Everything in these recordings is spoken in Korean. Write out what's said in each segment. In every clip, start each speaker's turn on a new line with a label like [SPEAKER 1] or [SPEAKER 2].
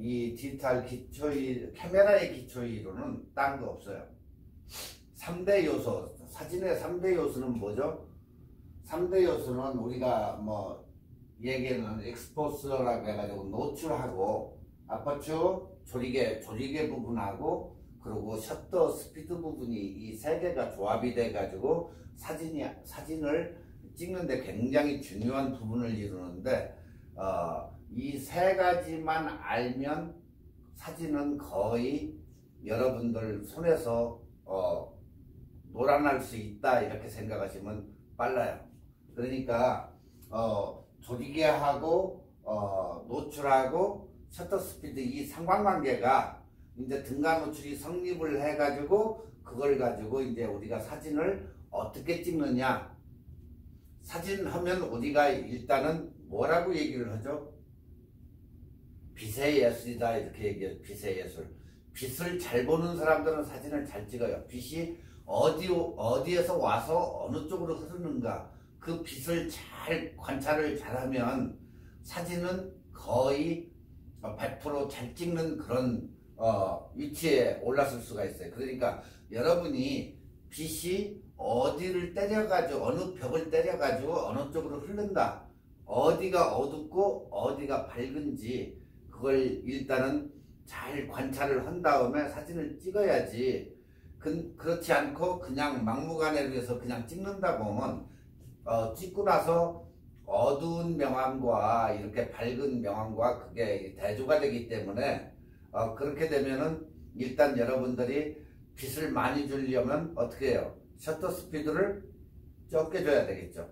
[SPEAKER 1] 이 디지털 카메라의 기초 이론은 딴 거 없어요. 3대 요소, 사진의 3대 요소는 뭐죠? 3대 요소는 우리가 뭐 얘기하는 엑스포스라고 해가지고 노출하고 아퍼처 조리개 부분하고 그리고 셔터 스피드 부분이 이 세 개가 조합이 돼 가지고 사진을 찍는데 굉장히 중요한 부분을 이루는데 이 세 가지만 알면 사진은 거의 여러분들 손에서 놀아날 수 있다 이렇게 생각하시면 빨라요. 그러니까 조리개하고 노출하고 셔터 스피드 이 상관관계가 이제 등가 노출이 성립을 해가지고 그걸 가지고 이제 우리가 사진을 어떻게 찍느냐. 사진 하면 우리가 일단은 뭐라고 얘기를 하죠? 빛의 예술이다 이렇게 얘기해요. 빛의 예술. 빛을 잘 보는 사람들은 사진을 잘 찍어요. 빛이 어디에서 와서 어느 쪽으로 흐르는가 그 빛을 잘 관찰을 잘하면 사진은 거의 100% 잘 찍는 그런 위치에 올랐을 수가 있어요. 그러니까 여러분이 빛이 어디를 때려가지고 어느 벽을 때려가지고 어느 쪽으로 흐른다 어디가 어둡고 어디가 밝은지 그걸 일단은 잘 관찰을 한 다음에 사진을 찍어야지. 그렇지 않고 그냥 막무가내로 해서 그냥 찍는다고 하면 찍고 나서 어두운 명암과 이렇게 밝은 명암과 그게 대조가 되기 때문에 그렇게 되면은 일단 여러분들이 빛을 많이 주려면 어떻게 해요? 셔터 스피드를 적게 줘야 되겠죠.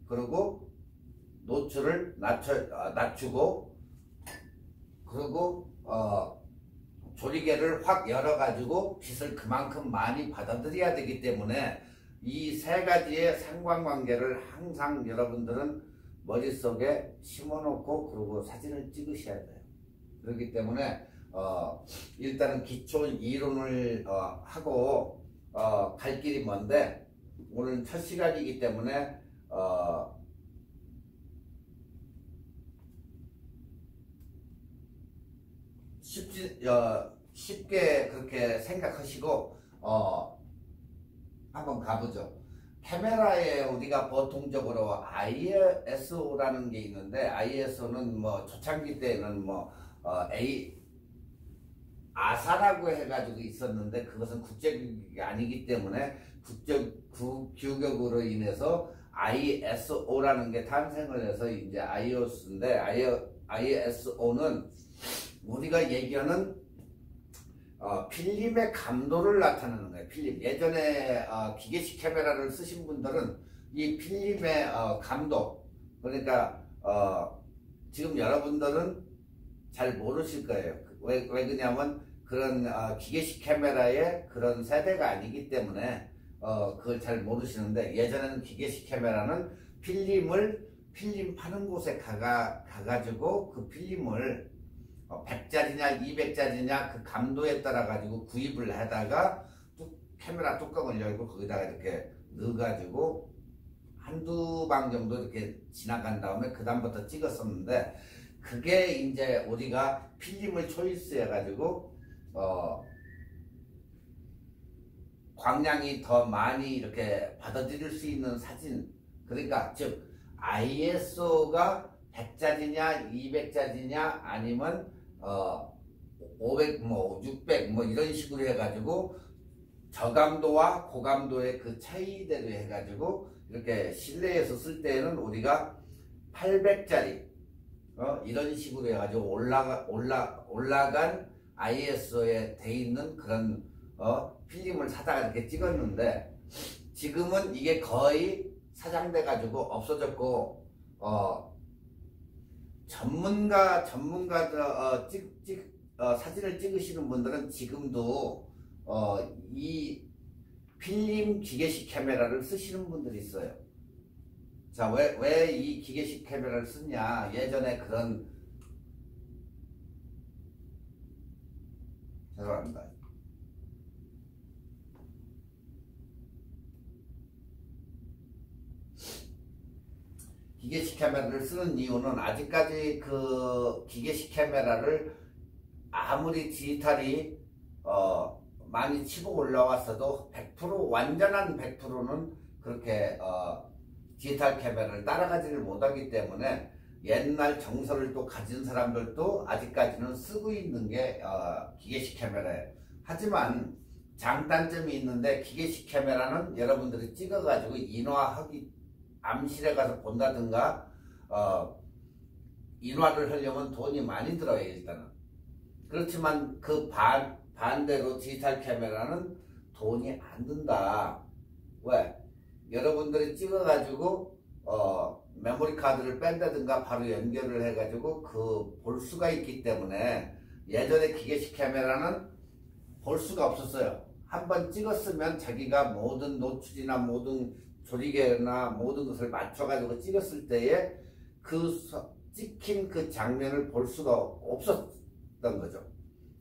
[SPEAKER 1] 그리고 노출을 낮추고 그리고 조리개를 확 열어가지고 빛을 그만큼 많이 받아들여야 되기 때문에 이 세 가지의 상관관계를 항상 여러분들은 머릿속에 심어놓고 그리고 사진을 찍으셔야 돼요. 그렇기 때문에 일단은 기초 이론을 하고 갈 길이 먼데 오늘 첫 시간이기 때문에 쉽게 그렇게 생각하시고 한번 가보죠. 카메라에 우리가 보통적으로 ISO라는 게 있는데 ISO는 뭐 초창기 때는 뭐 아사라고 해가지고 있었는데 그것은 국제규격이 아니기 때문에 국제규격으로 인해서 ISO라는 게 탄생을 해서 이제 ISO인데 ISO는 우리가 얘기하는 필름의 감도를 나타내는 거예요. 필름. 예전에 기계식 카메라를 쓰신 분들은 이 필름의 감도, 그러니까 지금 여러분들은 잘 모르실 거예요. 왜 그러냐면 그런 기계식 카메라의 그런 세대가 아니기 때문에 그걸 잘 모르시는데 예전에는 기계식 카메라는 필름 파는 곳에 가가지고 그 필름을 100짜리냐 200짜리냐 그 감도에 따라 가지고 구입을 하다가 카메라 뚜껑을 열고 거기다가 이렇게 넣어가지고 한두 방 정도 이렇게 지나간 다음에 그 다음부터 찍었었는데 그게 이제 우리가 필름을 초이스해 가지고 광량이 더 많이 이렇게 받아들일 수 있는 사진, 그러니까 즉 ISO가 100짜리냐 200짜리냐 아니면 500 뭐 600 뭐 이런 식으로 해가지고 저감도와 고감도의 그 차이대로 해가지고 이렇게 실내에서 쓸 때는 우리가 800짜리 이런 식으로 해가지고 올라간 ISO에 돼 있는 그런 필름을 사다가 이렇게 찍었는데 지금은 이게 거의 사장돼 가지고 없어졌고 사진을 찍으시는 분들은 지금도 이 필름 기계식 카메라를 쓰시는 분들이 있어요. 자, 왜 이 기계식 카메라를 쓰냐? 예전에 그런 죄송합니다. 기계식 카메라를 쓰는 이유는 아직까지 그 기계식 카메라를 아무리 디지털이 많이 치고 올라왔어도 100% 완전한 100%는 그렇게 디지털 카메라를 따라가지를 못하기 때문에 옛날 정서를 또 가진 사람들도 아직까지는 쓰고 있는 게 기계식 카메라예요. 하지만 장단점이 있는데 기계식 카메라는 여러분들이 찍어가지고 인화하기 암실에 가서 본다든가 인화를 하려면 돈이 많이 들어요. 일단은. 그렇지만 그 반대로 디지털 카메라는 돈이 안 든다. 왜? 여러분들이 찍어가지고 메모리 카드를 뺀다든가 바로 연결을 해가지고 볼 수가 있기 때문에 예전에 기계식 카메라는 볼 수가 없었어요. 한번 찍었으면 자기가 모든 노출이나 모든 조리개나 모든 것을 맞춰가지고 찍었을 때에 찍힌 그 장면을 볼 수가 없었던 거죠.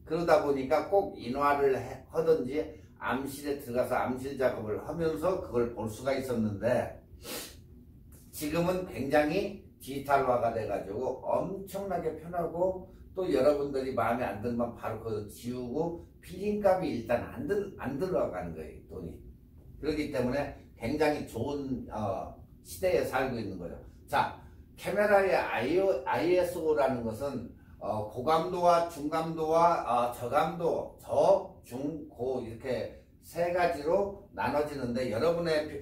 [SPEAKER 1] 그러다 보니까 꼭 인화를 하든지 암실에 들어가서 암실 작업을 하면서 그걸 볼 수가 있었는데 지금은 굉장히 디지털화가 돼가지고 엄청나게 편하고 또 여러분들이 마음에 안 들면 바로 그거 지우고 필름값이 일단 안 들어가는 거예요. 돈이. 그렇기 때문에 굉장히 좋은 시대에 살고 있는 거죠. 자, 카메라의 ISO라는 것은 고감도와 중감도와 저감도, 중, 고 이렇게 세 가지로 나눠지는데 여러분의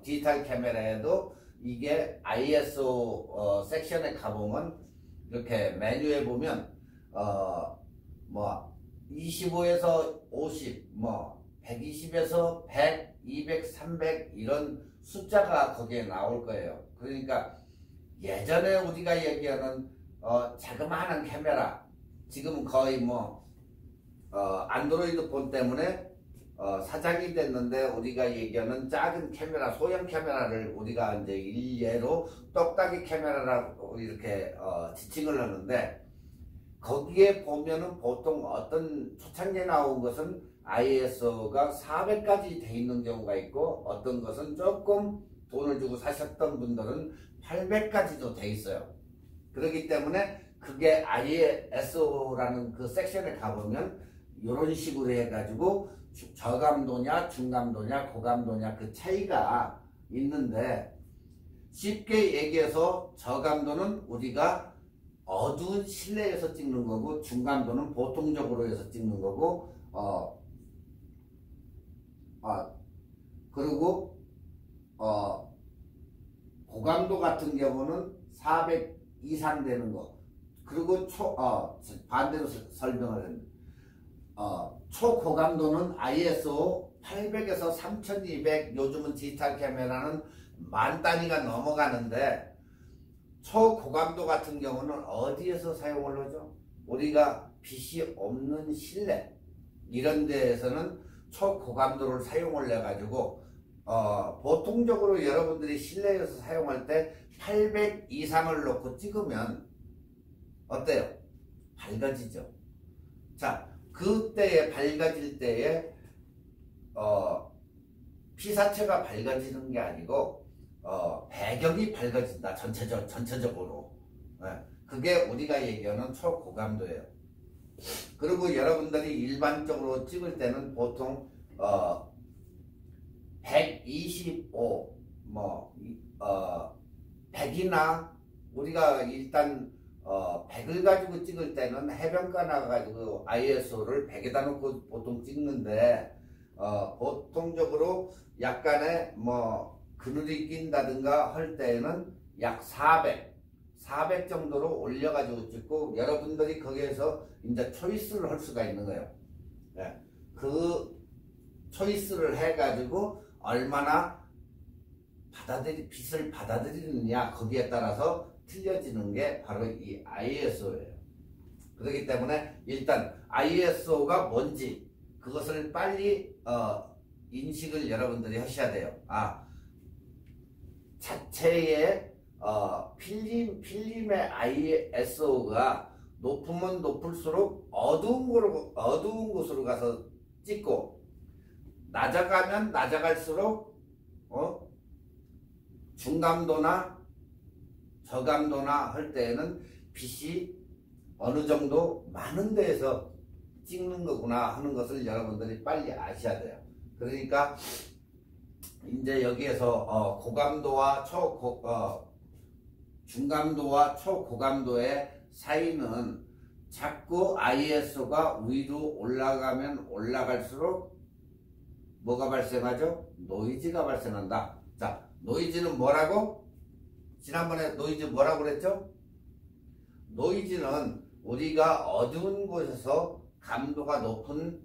[SPEAKER 1] 디지털 카메라에도 이게 ISO 섹션에 가보면 이렇게 메뉴에 보면 뭐 25에서 50, 뭐 120에서 100, 200, 300 이런 숫자가 거기에 나올 거예요. 그러니까 예전에 우리가 얘기하는 자그마한 카메라 지금 거의 뭐 안드로이드 폰 때문에 사장이 됐는데 우리가 얘기하는 작은 카메라, 소형 카메라를 우리가 이제 일례로 똑딱이 카메라라고 이렇게 지칭을 하는데 거기에 보면은 보통 어떤 초창기에 나온 것은 ISO가 400까지 돼 있는 경우가 있고 어떤 것은 조금 돈을 주고 사셨던 분들은 800까지도 돼 있어요. 그렇기 때문에 그게 ISO라는 그 섹션에 가보면 이런 식으로 해가지고 저감도냐 중감도냐 고감도냐 그 차이가 있는데 쉽게 얘기해서 저감도는 우리가 어두운 실내에서 찍는 거고 중감도는 보통적으로 해서 찍는 거고 그리고 고감도 같은 경우는 400 이상 되는 거 그리고 반대로 설명을 했는데 초고감도는 ISO 800에서 3200 요즘은 디지털 카메라는 만 단위가 넘어가는데 초고감도 같은 경우는 어디에서 사용을 하죠? 우리가 빛이 없는 실내 이런 데에서는 초고감도를 사용을 해가지고 보통적으로 여러분들이 실내에서 사용할 때 800 이상을 놓고 찍으면 어때요? 밝아지죠. 자, 그때에 밝아질 때에 피사체가 밝아지는 게 아니고 배경이 밝아진다. 전체적으로. 네. 그게 우리가 얘기하는 초고감도예요. 그리고 여러분들이 일반적으로 찍을 때는 보통 125 100이나 우리가 일단 100을 가지고 찍을 때는 해변가 나가가지고 ISO를 100에다 놓고 보통 찍는데 보통적으로 약간의 뭐 그늘이 낀다든가 할 때에는 약 400 정도로 올려가지고 찍고 여러분들이 거기에서 이제 초이스를 할 수가 있는 거예요. 네. 그 초이스를 해가지고 얼마나 빛을 받아들이느냐 거기에 따라서 틀려지는 게 바로 이 ISO예요. 그렇기 때문에 일단 ISO가 뭔지 그것을 빨리 인식을 여러분들이 하셔야 돼요. 자체의 필름의 ISO가 높으면 높을수록 어두운 곳으로 가서 찍고 낮아가면 낮아갈수록 중감도나 저감도나 할 때에는 빛이 어느 정도 많은 데에서 찍는 거구나 하는 것을 여러분들이 빨리 아셔야 돼요. 그러니까 이제 여기에서 고감도와 중감도와 초고감도의 사이는 자꾸 ISO가 위로 올라가면 올라갈수록 뭐가 발생하죠? 노이즈가 발생한다. 자, 노이즈는 뭐라고? 지난번에 노이즈 뭐라고 그랬죠? 노이즈는 우리가 어두운 곳에서 감도가 높은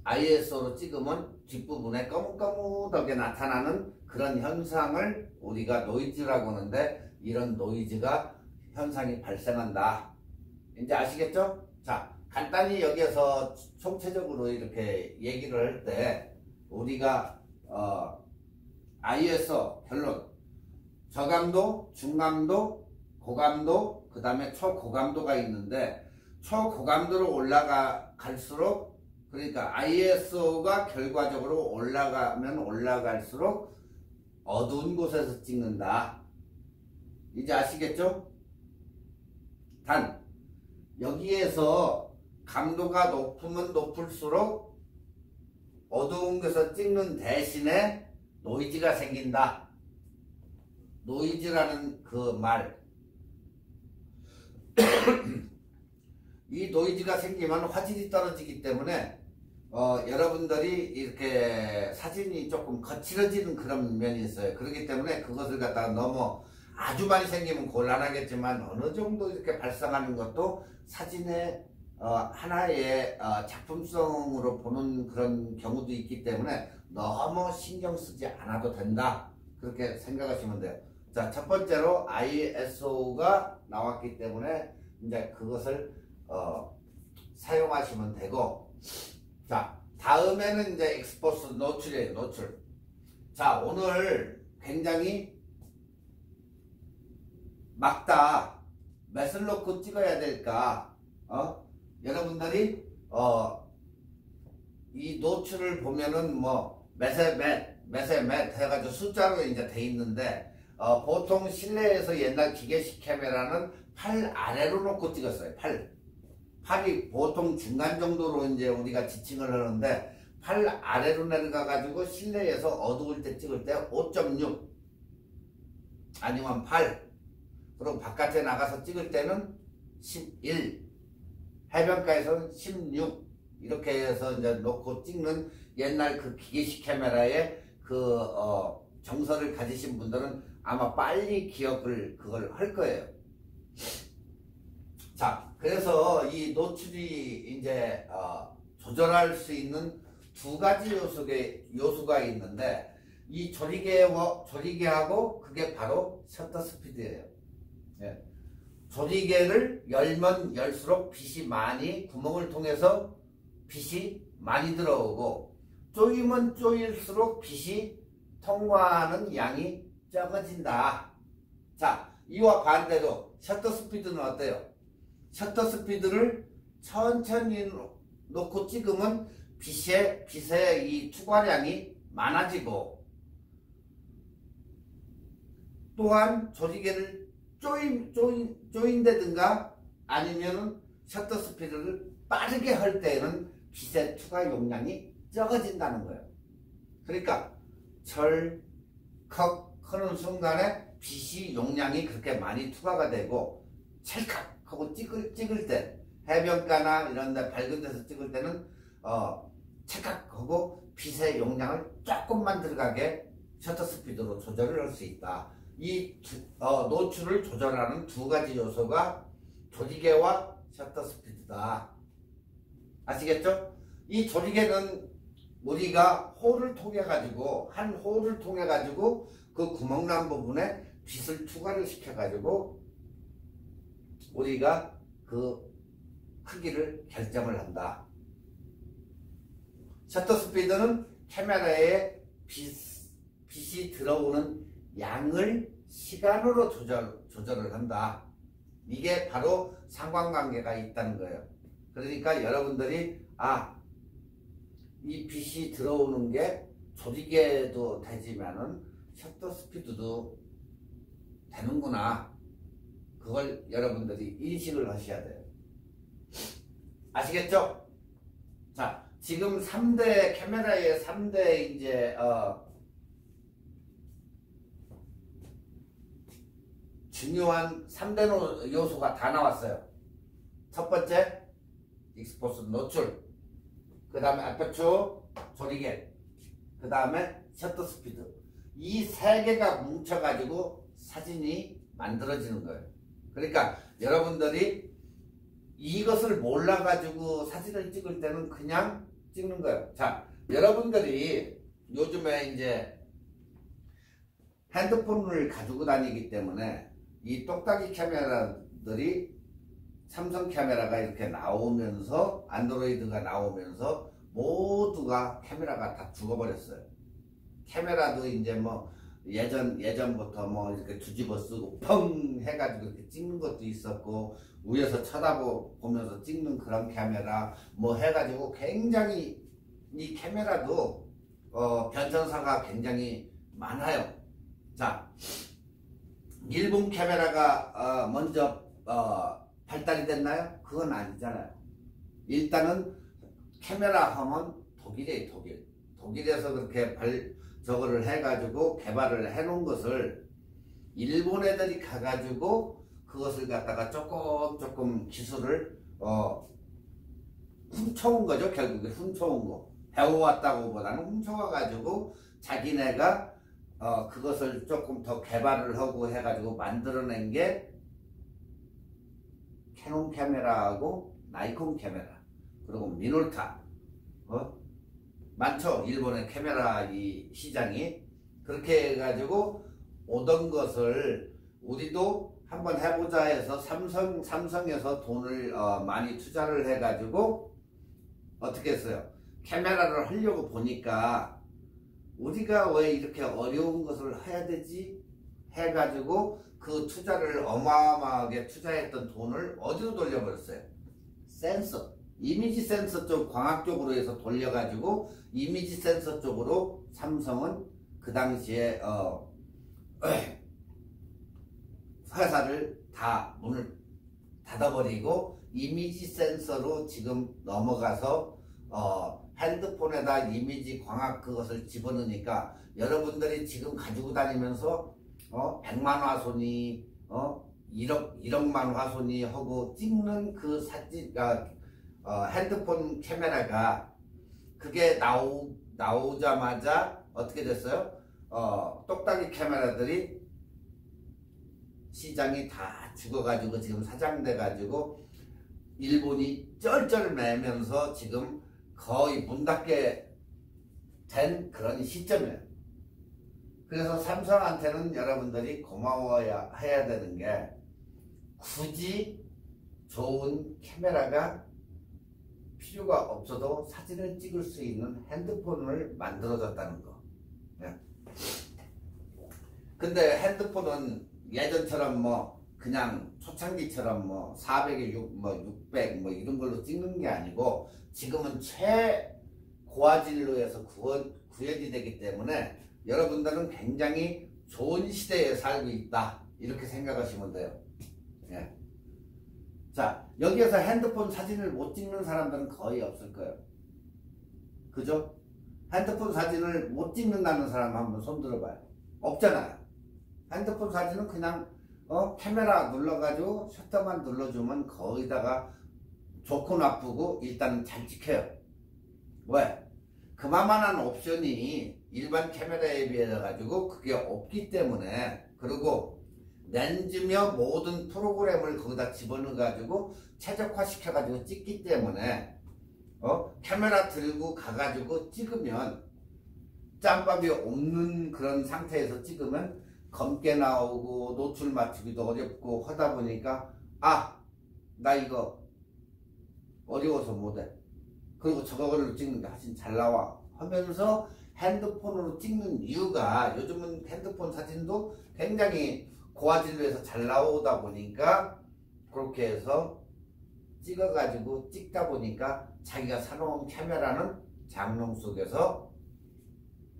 [SPEAKER 1] ISO로 찍으면 뒷부분에 거뭇거뭇하게 나타나는 그런 현상을 우리가 노이즈라고 하는데, 이런 노이즈가 현상이 발생한다. 이제 아시겠죠? 자, 간단히 여기에서 총체적으로 이렇게 얘기를 할 때 우리가 ISO 결론, 저감도, 중감도, 고감도, 그 다음에 초고감도가 있는데, 초고감도로 올라갈수록, 그러니까 ISO가 결과적으로 올라가면 올라갈수록 어두운 곳에서 찍는다. 이제 아시겠죠? 단 여기에서 감도가 높으면 높을수록 어두운 곳에서 찍는 대신에 노이즈가 생긴다. 노이즈라는 그 말, 이 노이즈가 생기면 화질이 떨어지기 때문에 여러분들이 이렇게 사진이 조금 거칠어지는 그런 면이 있어요. 그렇기 때문에 그것을 갖다가 너무 아주 많이 생기면 곤란하겠지만 어느 정도 이렇게 발생하는 것도 사진의 하나의 작품성으로 보는 그런 경우도 있기 때문에 너무 신경 쓰지 않아도 된다. 그렇게 생각하시면 돼요. 자, 첫 번째로 ISO가 나왔기 때문에 이제 그것을 사용하시면 되고, 자, 다음에는 이제 익스포스 노출이에요. 노출. 자, 오늘 굉장히 막다 몇을 놓고 찍어야 될까? 여러분들이 이 노출을 보면은 뭐 몇에 몇 해가지고 숫자로 이제 돼 있는데, 보통 실내에서 옛날 기계식 카메라는 팔 아래로 놓고 찍었어요. 팔이 보통 중간 정도로 이제 우리가 지칭을 하는데, 팔 아래로 내려가 가지고 실내에서 어두울 때 찍을 때 5.6 아니면 8, 그리고 바깥에 나가서 찍을 때는 11, 해변가에서는 16, 이렇게 해서 이제 놓고 찍는 옛날 그 기계식 카메라의 그 정서를 가지신 분들은 아마 빨리 그걸 할 거예요. 자, 그래서 이 노출이 이제 조절할 수 있는 두 가지 요소가 있는데, 이 조리개하고 그게 바로 셔터 스피드예요. 예. 조리개를 열면 열수록 빛이 많이, 구멍을 통해서 빛이 많이 들어오고, 조이면 조일수록 빛이 통과하는 양이 적어진다. 자, 이와 반대로 셔터 스피드는 어때요? 셔터 스피드를 천천히 놓고 찍으면 빛의 이 투과량이 많아지고, 또한 조리개를 조인다든가 아니면은 셔터 스피드를 빠르게 할 때에는 빛의 투과 용량이 적어진다는 거예요. 그러니까 철컥 하는 순간에 빛이 용량이 그렇게 많이 투과가 되고, 찰칵 하고 찍을 때, 해변가나 이런 데 밝은 데서 찍을 때는 찰칵 하고 빛의 용량을 조금만 들어가게 셔터 스피드로 조절을 할 수 있다. 이 노출을 조절하는 두 가지 요소가 조리개와 셔터 스피드다. 아시겠죠? 이 조리개는 우리가 홀을 통해 가지고, 한 홀을 통해 가지고 그 구멍난 부분에 빛을 투과를 시켜 가지고 우리가 그 크기를 결정을 한다. 셔터 스피드는 카메라에 빛이 들어오는 양을 시간으로 조절을 한다. 이게 바로 상관관계가 있다는 거예요. 그러니까 여러분들이 이 빛이 들어오는 게 조리개도 되지만은 셔터 스피드도 되는구나. 그걸 여러분들이 인식을 하셔야 돼요. 아시겠죠? 자, 지금 3대 카메라의 3대 이제 중요한 3대 요소가 다 나왔어요. 첫 번째, 익스포스 노출. 그 다음에 아퍼처 조리개. 그 다음에 셔터 스피드. 이 세 개가 뭉쳐가지고 사진이 만들어지는 거예요. 그러니까 여러분들이 이것을 몰라가지고 사진을 찍을 때는 그냥 찍는 거예요. 자, 여러분들이 요즘에 이제 핸드폰을 가지고 다니기 때문에 이 똑딱이 카메라들이 삼성 카메라가 이렇게 나오면서 안드로이드가 나오면서 모두가 카메라가 다 죽어버렸어요. 카메라도 이제 뭐 예전부터 뭐 이렇게 뒤집어 쓰고 펑 해가지고 이렇게 찍는 것도 있었고 위에서 쳐다보면서 찍는 그런 카메라 뭐 해가지고 굉장히 이 카메라도 변천사가 굉장히 많아요. 자, 일본 카메라가 먼저 발달이 됐나요? 그건 아니잖아요. 일단은 카메라 하면 독일이에요. 독일에서 그렇게 저거를 해가지고 개발을 해놓은 것을 일본 애들이 가가지고 그것을 갖다가 조금 기술을 훔쳐온 거죠. 결국에 훔쳐온 거. 배워왔다고 보다는 훔쳐와가지고 자기네가 그것을 조금 더 개발을 하고 해가지고 만들어낸 게 캐논 카메라하고 나이콘 카메라 그리고 미놀타 많죠. 일본의 카메라 이 시장이. 그렇게 해가지고 오던 것을 우리도 한번 해보자 해서 삼성에서 돈을 많이 투자를 해가지고 어떻게 했어요? 카메라를 하려고 보니까 우리가 왜 이렇게 어려운 것을 해야 되지? 해가지고 그 투자를 어마어마하게 투자했던 돈을 어디로 돌려버렸어요? 센서. 이미지 센서 쪽 광학 쪽으로 해서 돌려가지고 이미지 센서 쪽으로 삼성은 그 당시에 회사를 다 문을 닫아버리고 이미지 센서로 지금 넘어가서 핸드폰에다 이미지 광학 그것을 집어넣으니까 여러분들이 지금 가지고 다니면서 100만 화소니 1억만 화소니 하고 찍는 그 사진 핸드폰 카메라가 그게 나오자마자 어떻게 됐어요? 똑딱이 카메라들이 시장이 다 죽어가지고 지금 사장돼가지고 일본이 쩔쩔 매면서 지금 거의 문 닫게 된 그런 시점이에요. 그래서 삼성한테는 여러분들이 고마워야 해야 되는 게 굳이 좋은 카메라가 필요가 없어도 사진을 찍을 수 있는 핸드폰을 만들어졌다는 거. 근데 핸드폰은 예전처럼 뭐 그냥 초창기처럼 뭐 400에 600 뭐 이런 걸로 찍는 게 아니고 지금은 최고화질로 해서 구현이 되기 때문에 여러분들은 굉장히 좋은 시대에 살고 있다 이렇게 생각하시면 돼요. 예. 자, 여기에서 핸드폰 사진을 못 찍는 사람들은 거의 없을 거예요. 그죠? 핸드폰 사진을 못 찍는다는 사람 한번 손 들어봐요. 없잖아요. 핸드폰 사진은 그냥 카메라 눌러가지고 셔터만 눌러주면 거기다가 좋고 나쁘고 일단 잘 찍혀요. 왜? 그만한 옵션이 일반 카메라에 비해 가지고 그게 없기 때문에, 그리고 렌즈며 모든 프로그램을 거기다 집어넣어 가지고 최적화 시켜 가지고 찍기 때문에 카메라 들고 가가지고 찍으면 짬밥이 없는 그런 상태에서 찍으면 검게 나오고 노출 맞추기도 어렵고 하다 보니까 나 이거 어려워서 못해, 그리고 저거를 찍는 게 훨씬 잘 나와 하면서 핸드폰으로 찍는 이유가, 요즘은 핸드폰 사진도 굉장히 고화질로 해서 잘 나오다 보니까 그렇게 해서 찍어가지고 찍다 보니까 자기가 사놓은 카메라는 장롱 속에서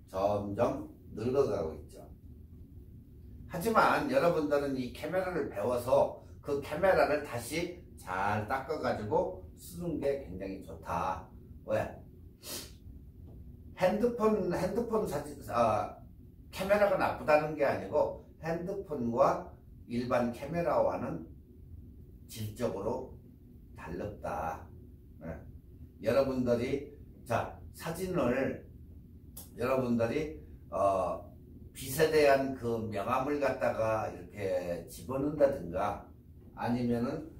[SPEAKER 1] 점점 늙어가고 있죠. 하지만 여러분들은 이 카메라를 배워서 그 카메라를 다시 잘 닦아가지고 쓰는 게 굉장히 좋다. 왜? 핸드폰 사진, 카메라가 나쁘다는 게 아니고 핸드폰과 일반 카메라와는 질적으로 달랐다. 네. 여러분들이 사진을 여러분들이 빛에 대한 그 명암을 갖다가 이렇게 집어넣는다든가 아니면은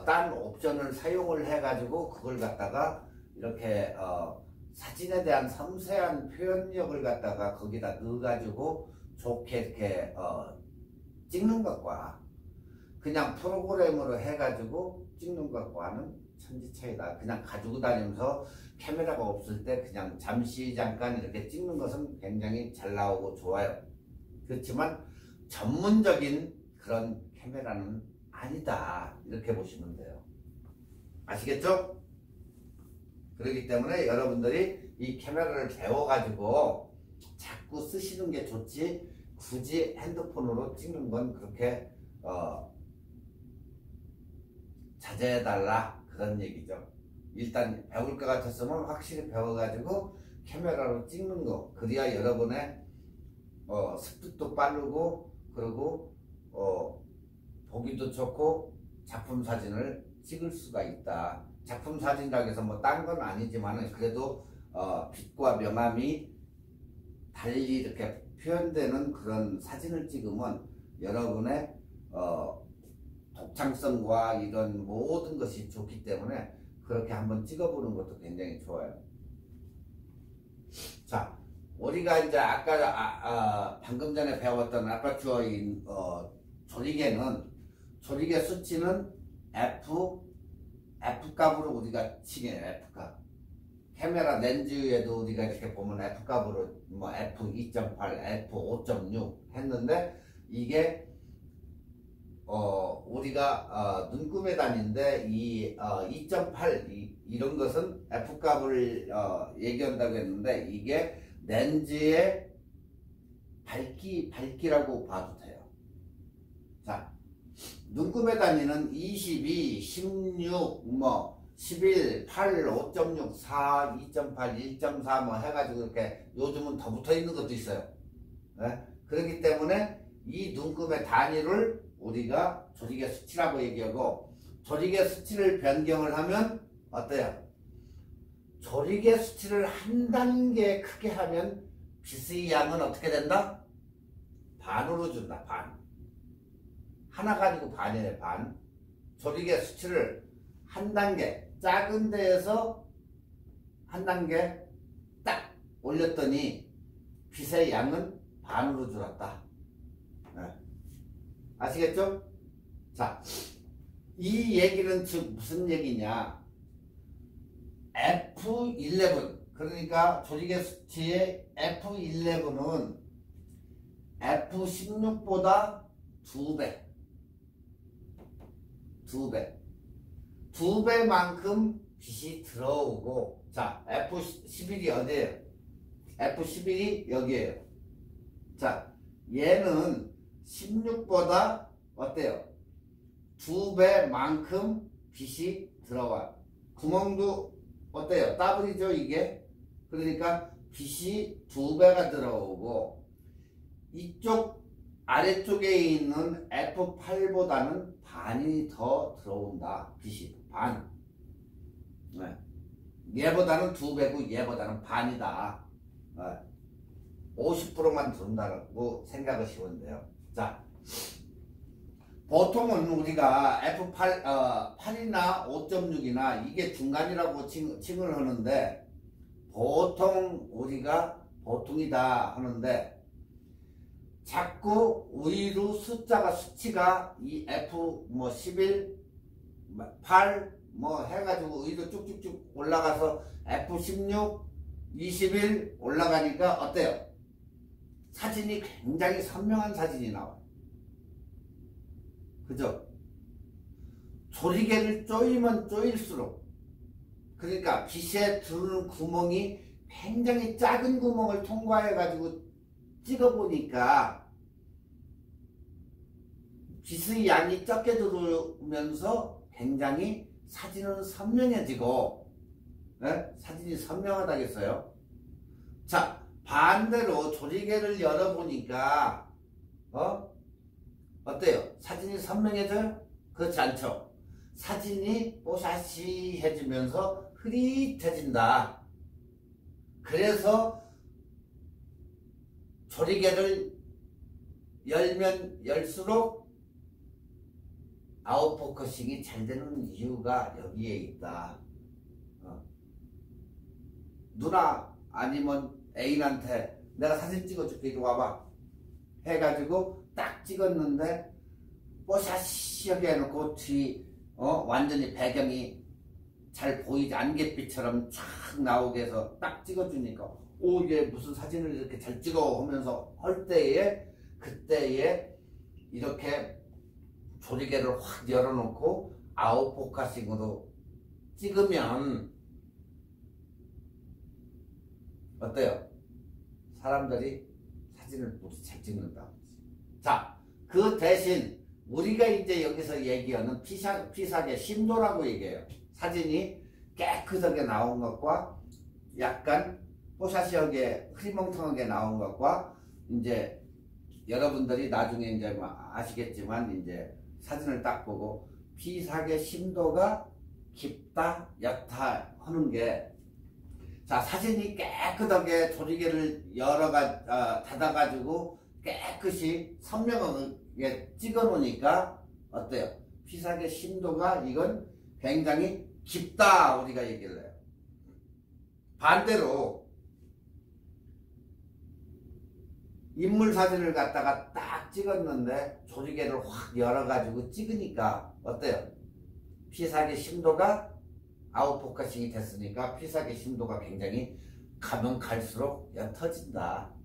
[SPEAKER 1] 딴 옵션을 사용을 해가지고 그걸 갖다가 이렇게 사진에 대한 섬세한 표현력을 갖다가 거기다 넣어가지고 좋게 이렇게 찍는 것과 그냥 프로그램으로 해가지고 찍는 것과는 천지 차이다. 그냥 가지고 다니면서 카메라가 없을 때 그냥 잠깐 이렇게 찍는 것은 굉장히 잘 나오고 좋아요. 그렇지만 전문적인 그런 카메라는 아니다. 이렇게 보시면 돼요. 아시겠죠? 그렇기 때문에 여러분들이 이 카메라를 배워가지고 자꾸 쓰시는 게 좋지 굳이 핸드폰으로 찍는 건 그렇게 자제해달라 그런 얘기죠. 일단 배울 것 같았으면 확실히 배워가지고 카메라로 찍는 거 그래야 여러분의 습득도 빠르고 그리고 보기도 좋고 작품 사진을 찍을 수가 있다. 작품 사진이라고 해서 뭐 딴 건 아니지만 그래도 빛과 명암이 달리 이렇게 표현되는 그런 사진을 찍으면 여러분의 독창성과 이런 모든 것이 좋기 때문에 그렇게 한번 찍어보는 것도 굉장히 좋아요. 자, 우리가 이제 아까 방금 전에 배웠던 아파추어 조리개 수치는 F 값으로 우리가 칭해요. F 값. 카메라 렌즈에도 우리가 이렇게 보면 F 값으로 뭐 F 2.8, F 5.6 했는데 이게 우리가 눈금에 다니는데 이 2.8 이런 것은 F 값을 얘기한다고 했는데 이게 렌즈의 밝기라고 봐도 돼요. 자, 눈금에 다니는 22, 16, 뭐 11, 8, 5.6, 4, 2.8, 1.4 뭐 해가지고 이렇게 요즘은 더 붙어 있는 것도 있어요. 네? 그렇기 때문에 이 눈금의 단위를 우리가 조리개 수치라고 얘기하고 조리개 수치를 변경을 하면 어때요? 조리개 수치를 한 단계 크게 하면 빛의 양은 어떻게 된다? 반으로 준다. 반. 하나 가지고 반이네. 반. 조리개 수치를 한 단계 작은 데에서 한 단계 딱 올렸더니 빛의 양은 반으로 줄었다. 네. 아시겠죠? 자, 이 얘기는 즉 무슨 얘기냐? F11 그러니까 조리개 수치의 F11은 F16보다 2배 2배만큼 빛이 들어오고 자 F11이 어디에요? F11이 여기에요. 자 얘는 16보다 어때요? 2배만큼 빛이 들어와요. 구멍도 어때요? 더블이죠 이게. 그러니까 빛이 2배가 들어오고 이쪽 아래쪽에 있는 F8보다는 반이 더 들어온다. 빛이 반. 네. 얘보다는 2배고 얘보다는 반이다. 네. 50%만 들어온다고 생각하시면 돼요. 자, 보통은 우리가 F8, 8이나 5.6이나 이게 중간이라고 칭을 하는데 보통 우리가 보통이다 하는데 자꾸 위로 수치가 이 F 뭐 11, 8 뭐 해가지고 위로 쭉쭉쭉 올라가서 F16, 21 올라가니까 어때요? 사진이 굉장히 선명한 사진이 나와요. 그죠? 조리개를 조이면 조일수록 그러니까 빛에 들어오는 구멍이 굉장히 작은 구멍을 통과해 가지고 찍어보니까 빛의 양이 적게 들어오면서 굉장히 사진은 선명해지고, 네? 사진이 선명하다겠어요. 자, 반대로 조리개를 열어보니까 어때요? 사진이 선명해져요? 그렇지 않죠? 사진이 뽀샤시해지면서 흐릿해진다. 그래서 조리개를 열면 열수록 아웃포커싱이 잘 되는 이유가 여기에 있다. 누나 아니면 애인한테 내가 사진 찍어줄게, 이리 와봐 해가지고 딱 찍었는데 뽀샤시하게 해놓고 뒤 완전히 배경이 잘 보이지, 안갯빛처럼 쫙 나오게 해서 딱 찍어주니까 오, 이게 무슨 사진을 이렇게 잘 찍어 하면서 할 때에, 그때에 이렇게 조리개를 확 열어놓고 아웃포커싱으로 찍으면 어때요? 사람들이 사진을 모두 잘 찍는다. 자, 그 대신 우리가 이제 여기서 얘기하는 피사계 심도라고 얘기해요. 사진이 깨끗하게 나온 것과 약간 뽀샤시하게 흐리멍텅하게 나온 것과, 이제 여러분들이 나중에 이제 아시겠지만 이제 사진을 딱 보고 피사계 심도가 깊다 얕다 하는 게, 자, 사진이 깨끗하게 조리개를 닫아가지고 깨끗이 선명하게 찍어 놓으니까 어때요? 피사계 심도가 이건 굉장히 깊다, 우리가 얘기를 해요. 반대로 인물 사진을 갖다가 딱 찍었는데 조리개를 확 열어가지고 찍으니까 어때요? 피사계 심도가 아웃포커싱이 됐으니까 피사계 심도가 굉장히 가면 갈수록 옅어진다.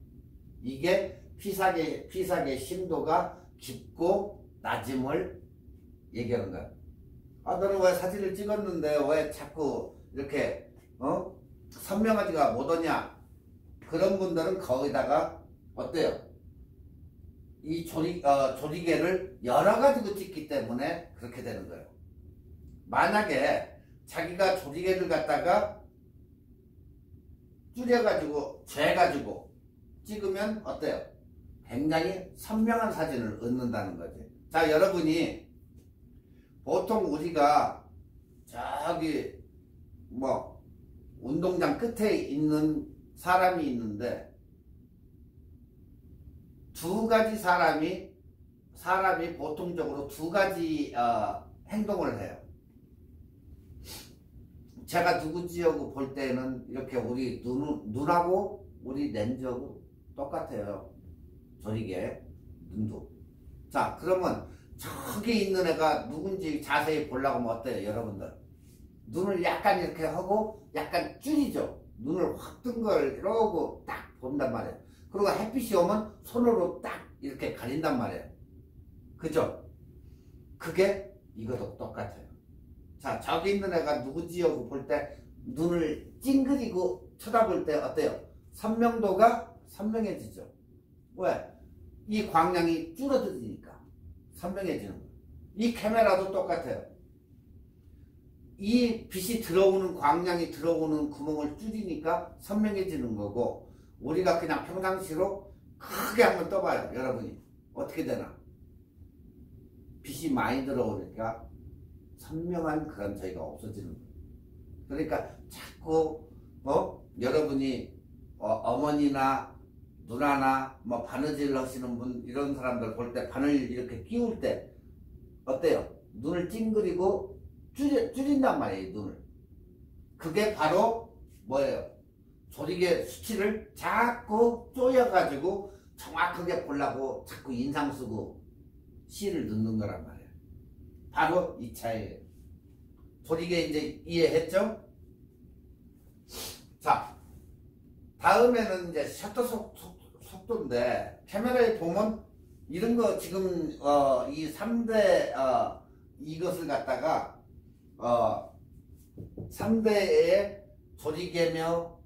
[SPEAKER 1] 이게 피사계 심도가 깊고 낮음을 얘기하는 거야. 아, 너는 왜 사진을 찍었는데 왜 자꾸 이렇게 선명하지가 못하냐? 그런 분들은 거기다가 어때요? 이 조리개를 열어가지고 찍기 때문에 그렇게 되는 거예요. 만약에 자기가 조리개를 갖다가 줄여가지고 재가지고 찍으면 어때요? 굉장히 선명한 사진을 얻는다는 거지. 자, 여러분이 보통 우리가 저기 운동장 끝에 있는 사람이 있는데 두 가지 사람이 보통적으로 두 가지 행동을 해요. 제가 누구지 하고 볼 때는 이렇게 우리 눈하고 우리 렌즈하고 똑같아요. 조리개 눈도. 자, 그러면 저기 있는 애가 누군지 자세히 보려고 하면 어때요, 여러분들? 눈을 약간 이렇게 하고 약간 줄이죠. 눈을 확 뜬 걸 이러고 딱 본단 말이에요. 그리고 햇빛이 오면 손으로 딱 이렇게 가린단 말이에요. 그죠? 그게 이것도 똑같아요. 자, 저기 있는 애가 누구지 하고 볼 때 눈을 찡그리고 쳐다볼 때 어때요? 선명도가 선명해지죠. 왜? 이 광량이 줄어드니까 선명해지는 거예요. 이 카메라도 똑같아요. 이 빛이 들어오는, 광량이 들어오는 구멍을 줄이니까 선명해지는 거고, 우리가 그냥 평상시로 크게 한번 떠봐요. 여러분이 어떻게 되나? 빛이 많이 들어오니까 선명한 그런 저희가 없어지는 거예요. 그러니까 자꾸 여러분이 어머니나 누나나 바느질 하시는 분, 이런 사람들 볼 때 바늘 이렇게 끼울 때 어때요? 눈을 찡그리고 줄인단 말이에요, 눈을. 그게 바로 뭐예요? 조리개 수치를 자꾸 쪼여가지고 정확하게 보려고 자꾸 인상 쓰고 실을 넣는 거란 말이에요. 바로 이 차이에요. 조리개 이제 이해했죠? 자, 다음에는 이제 셔터 속도인데, 카메라에 보면 이런 거 지금 이 3대 이것을 갖다가 3대의 조리개며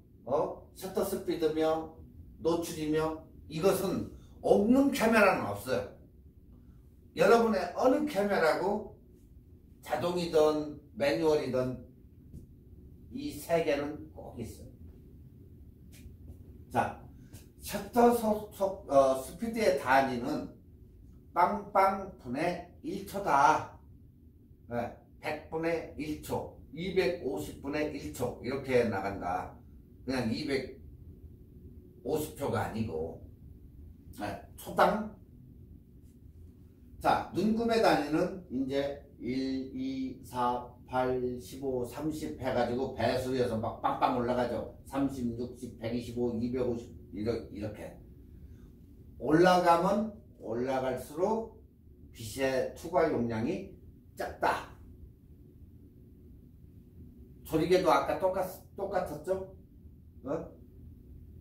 [SPEAKER 1] 셔터 스피드며 노출이며, 이것은 없는 카메라는 없어요. 여러분의 어느 카메라고 자동이든 매뉴얼이든 이 세 개는 꼭 있어요. 자, 셔터 스피드의 단위는 빵빵분의 1초다. 네, 100분의 1초, 250분의 1초 이렇게 나간다. 그냥 250초가 아니고 네, 초당. 자, 눈금의 단위는 이제 1, 2, 4, 8, 15, 30 해가지고 배수에서 막 빵빵 올라가죠. 30, 60, 125, 250 이렇게 올라가면 올라갈수록 빛의 투과 용량이 작다. 조리개도 아까 똑같았죠?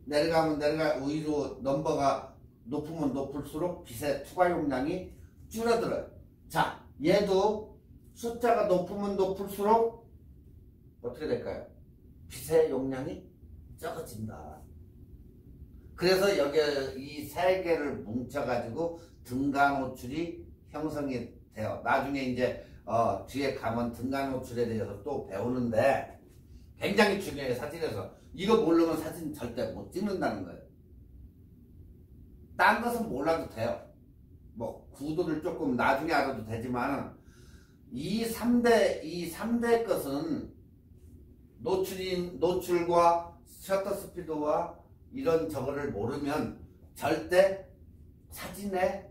[SPEAKER 1] 내려가면 위로 넘버가 높으면 높을수록 빛의 투과 용량이 줄어들어요. 자, 얘도 숫자가 높으면 높을수록 어떻게 될까요? 빛의 용량이 적어진다. 그래서 여기 이 세 개를 뭉쳐가지고 등간호출이 형성이 돼요. 나중에 이제 뒤에 가면 등간호출에 대해서 또 배우는데 굉장히 중요해요. 사진에서 이거 모르면 사진 절대 못 찍는다는 거예요. 딴 것은 몰라도 돼요. 뭐 구도를 조금 나중에 알아도 되지만 이 3대 것은 노출과 셔터 스피드와 이런 저거를 모르면 절대 사진에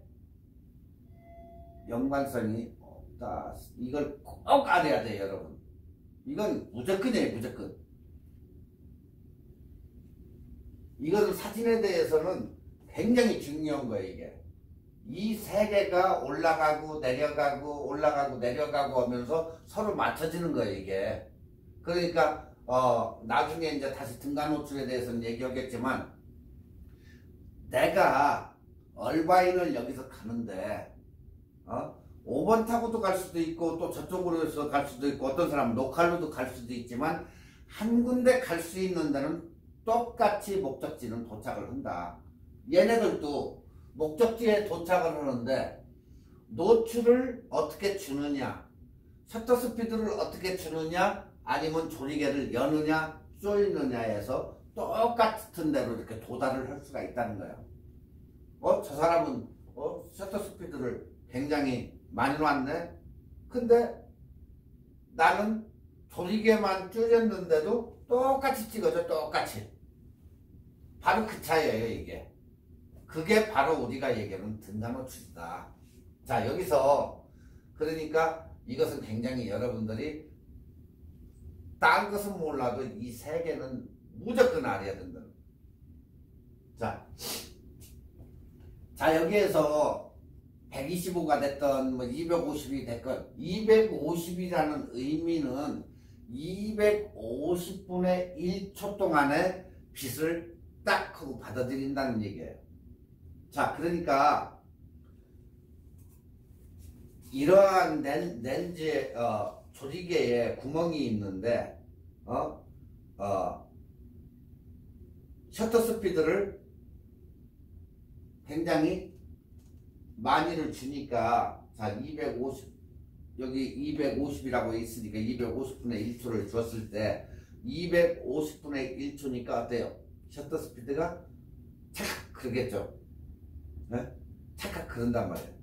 [SPEAKER 1] 연관성이 없다. 이걸 꼭 알아야 돼요, 여러분. 이건 무조건이에요, 무조건. 이거는 사진에 대해서는 굉장히 중요한 거예요, 이게. 이 세 개가 올라가고 내려가고 하면서 서로 맞춰지는 거예요, 이게. 그러니까 나중에 이제 다시 등간 호출에 대해서는 얘기하겠지만 내가 얼바인을 여기서 가는데 5번 타고도 갈 수도 있고 또 저쪽으로 해서 갈 수도 있고 어떤 사람은 노칼로도 갈 수도 있지만 한 군데 갈 수 있는 데는 똑같이 목적지는 도착을 한다. 얘네들도 목적지에 도착을 하는데 노출을 어떻게 주느냐, 셔터 스피드를 어떻게 주느냐, 아니면 조리개를 여느냐 조이느냐에서 똑같은 대로 이렇게 도달을 할 수가 있다는 거예요. 저 사람은 셔터 스피드를 굉장히 많이 놨네. 근데 나는 조리개만 줄였는데도 똑같이 찍어줘. 똑같이. 바로 그 차이예요, 이게. 그게 바로 우리가 얘기하는 등간호출이다. 자, 여기서 그러니까 이것은 굉장히 여러분들이 딴 것은 몰라도 이 세 개는 무조건 알아야 된다. 자, 여기에서 125가 됐던 뭐 250이 됐건 250이라는 의미는 250분의 1초 동안에 빛을 딱 하고 받아들인다는 얘기예요. 자, 그러니까 이러한 렌즈에 조리개에 구멍이 있는데 셔터 스피드를 굉장히 많이를 주니까 자 250 여기 250이라고 있으니까 250분의 1초를 줬을 때 250분의 1초니까 어때요? 셔터 스피드가 착각 그러겠죠? 네? 착각 그런단 말이에요.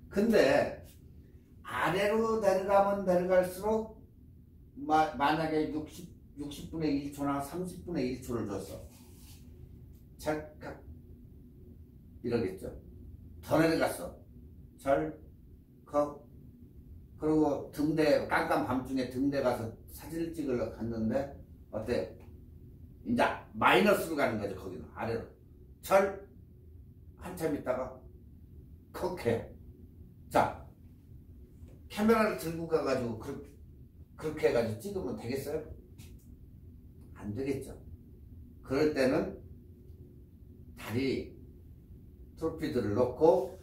[SPEAKER 1] 근데 아래로 내려가면 내려갈수록 만약에 60분의 1초나 30분의 1초를 줬어. 착각 이러겠죠. 더 내려갔어. 그리고 등대 깜깜 밤중에 등대 가서 사진을 찍으러 갔는데 어때요? 이제 마이너스로 가는 거죠. 거기는 아래로 한참 있다가 컥해. 자, 카메라를 들고 가가지고 그렇게 해가지고 찍으면 되겠어요? 안 되겠죠. 그럴 때는 다리 트로피드를 놓고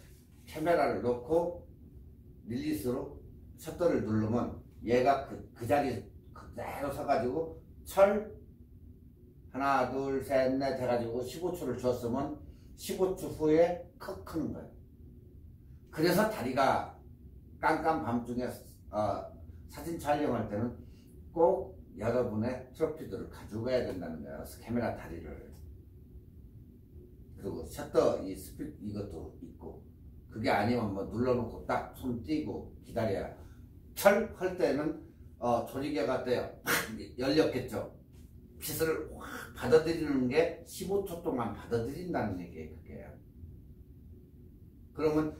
[SPEAKER 1] 카메라를 놓고 릴리스로 셔터를 누르면 얘가 그 자리에 그대로 서가지고 하나 둘 셋 넷 해가지고 15초를 줬으면 15초 후에 컥 크는 거예요. 그래서 다리가 깜깜 밤중에 사진 촬영할 때는 꼭 여러분의 트로피들을 가지고 가야 된다는 거예요. 카메라 다리를. 그리고 셔터 이 스피드 이것도 있고, 그게 아니면 뭐 눌러놓고 딱 손 띄고 기다려야. 철 할 때는 조리개가 떼요. 팍 열렸겠죠. 빛을 확 받아들이는 게 15초 동안 받아들인다는 얘기예요. 그게요. 그러면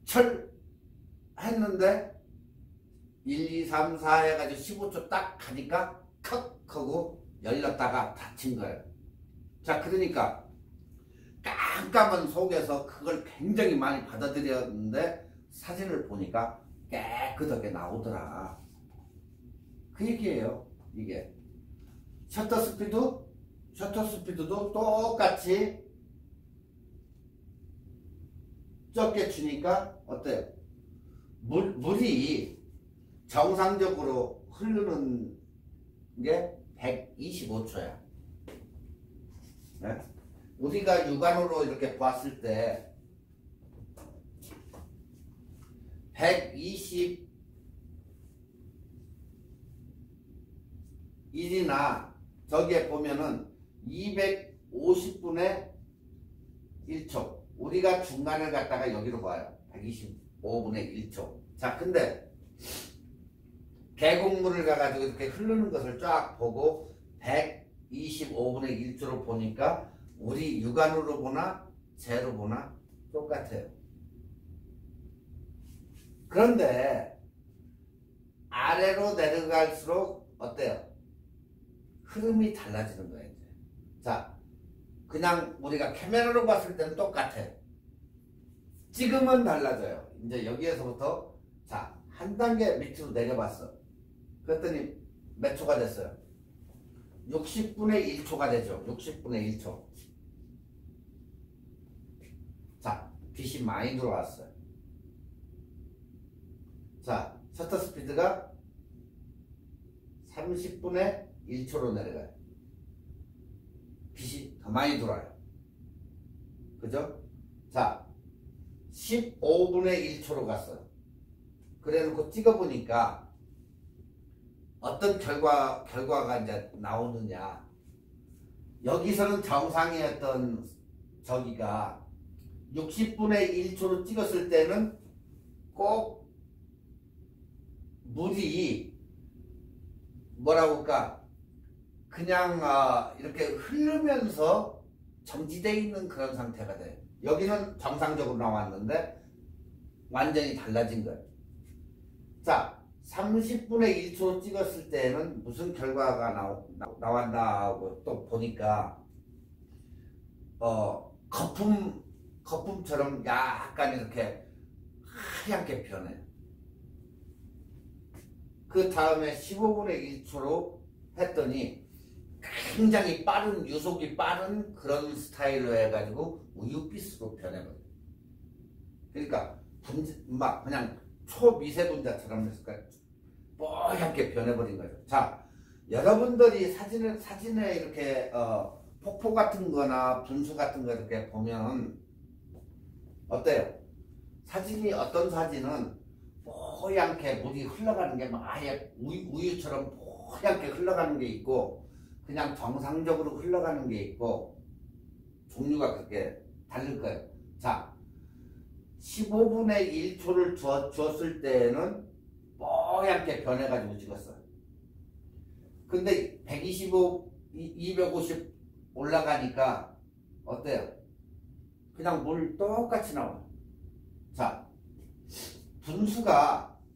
[SPEAKER 1] 철 했는데 1, 2, 3, 4 해가지고 15초 딱 가니까 컥 하고 열렸다가 닫힌 거예요. 자, 그러니까 깜깜한 속에서 그걸 굉장히 많이 받아들였는데 사진을 보니까 깨끗하게 나오더라. 그 얘기예요. 이게 셔터 스피드도 똑같이 적게 주니까 어때요? 물이 정상적으로 흐르는 게 125초야. 네? 우리가 육안으로 이렇게 봤을 때 121이나 저기에 보면은 250분의 1초. 우리가 중간을 갖다가 여기로 봐요. 125분의 1초. 자, 근데 계곡물을 가가지고 이렇게 흐르는 것을 쫙 보고 125분의 1초로 보니까 우리 육안으로 보나 재로 보나 똑같아요. 그런데 아래로 내려갈수록 어때요? 흐름이 달라지는 거예요. 이제. 자, 그냥 우리가 카메라로 봤을 때는 똑같아요. 지금은 달라져요. 이제 여기에서부터 자, 한 단계 밑으로 내려봤어. 그랬더니 몇 초가 됐어요? 60분의 1초가 되죠. 60분의 1초. 자, 빛이 많이 들어왔어요. 자, 셔터 스피드가 30분의 1초로 내려가요. 빛이 더 많이 들어와요. 그죠? 자, 15분의 1초로 갔어요. 그래 놓고 찍어보니까 어떤 결과가 이제 나오느냐. 여기서는 정상이었던 저기가 60분의 1초로 찍었을 때는 꼭 물이 뭐라고 할까 그냥 이렇게 흐르면서 정지되어 있는 그런 상태가 돼요. 여기는 정상적으로 나왔는데 완전히 달라진 거예요. 자, 30분의 1초 찍었을 때는 무슨 결과가 나왔나고 또 보니까 거품처럼 약간 이렇게 하얗게 변해요. 그 다음에 15분의 1초로 했더니 굉장히 빠른, 유속이 빠른 그런 스타일로 해가지고 우유빛으로 변해버려요. 그러니까 막 그냥 초미세분자처럼 뽀얗게 변해버린 거죠. 자, 여러분들이 사진에 이렇게 폭포 같은 거나 분수 같은 거 이렇게 보면 어때요? 어떤 사진은 뽀얗게 물이 흘러가는 게 막 아예 우유처럼 뽀얗게 흘러가는 게 있고 그냥 정상적으로 흘러가는 게 있고 종류가 그렇게 다를 거예요. 자, 15분의 1초를 주었을 때는 뽀얗게 변해가지고 찍었어요. 근데 125, 250 올라가니까 어때요? 그냥 물 똑같이 나와요. 자,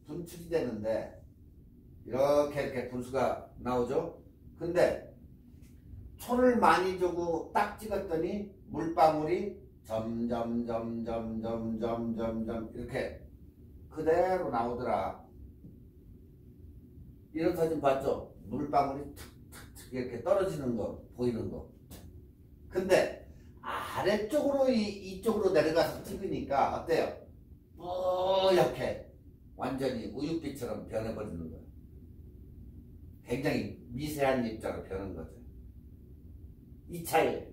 [SPEAKER 1] 분출이 되는데 이렇게 분수가 나오죠. 근데 초를 많이 주고 딱 찍었더니 물방울이 점점 이렇게 그대로 나오더라. 이런 사진 봤죠? 물방울이 툭툭툭 이렇게 떨어지는 거 보이는 거. 근데 아래쪽으로 이쪽으로 내려가서 찍으니까 어때요? 뽀얗게 완전히 우유빛처럼 변해버리는 거예요. 굉장히 미세한 입자로 변한 거죠. 이 차이예요.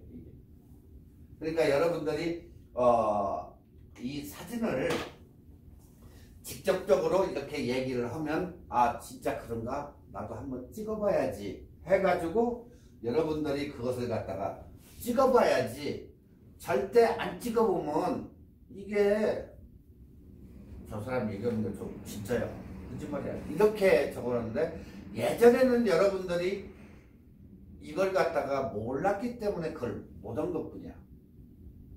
[SPEAKER 1] 그러니까 여러분들이 이 사진을 직접적으로 이렇게 얘기를 하면 아 진짜 그런가? 나도 한번 찍어봐야지 해가지고 여러분들이 그것을 갖다가 찍어봐야지. 절대 안 찍어보면 이게 저 사람 얘기하는 게 좀 진짜야 거짓말이야 이렇게 적어놨는데, 예전에는 여러분들이 이걸 갖다가 몰랐기 때문에 그걸 못한 것뿐이야.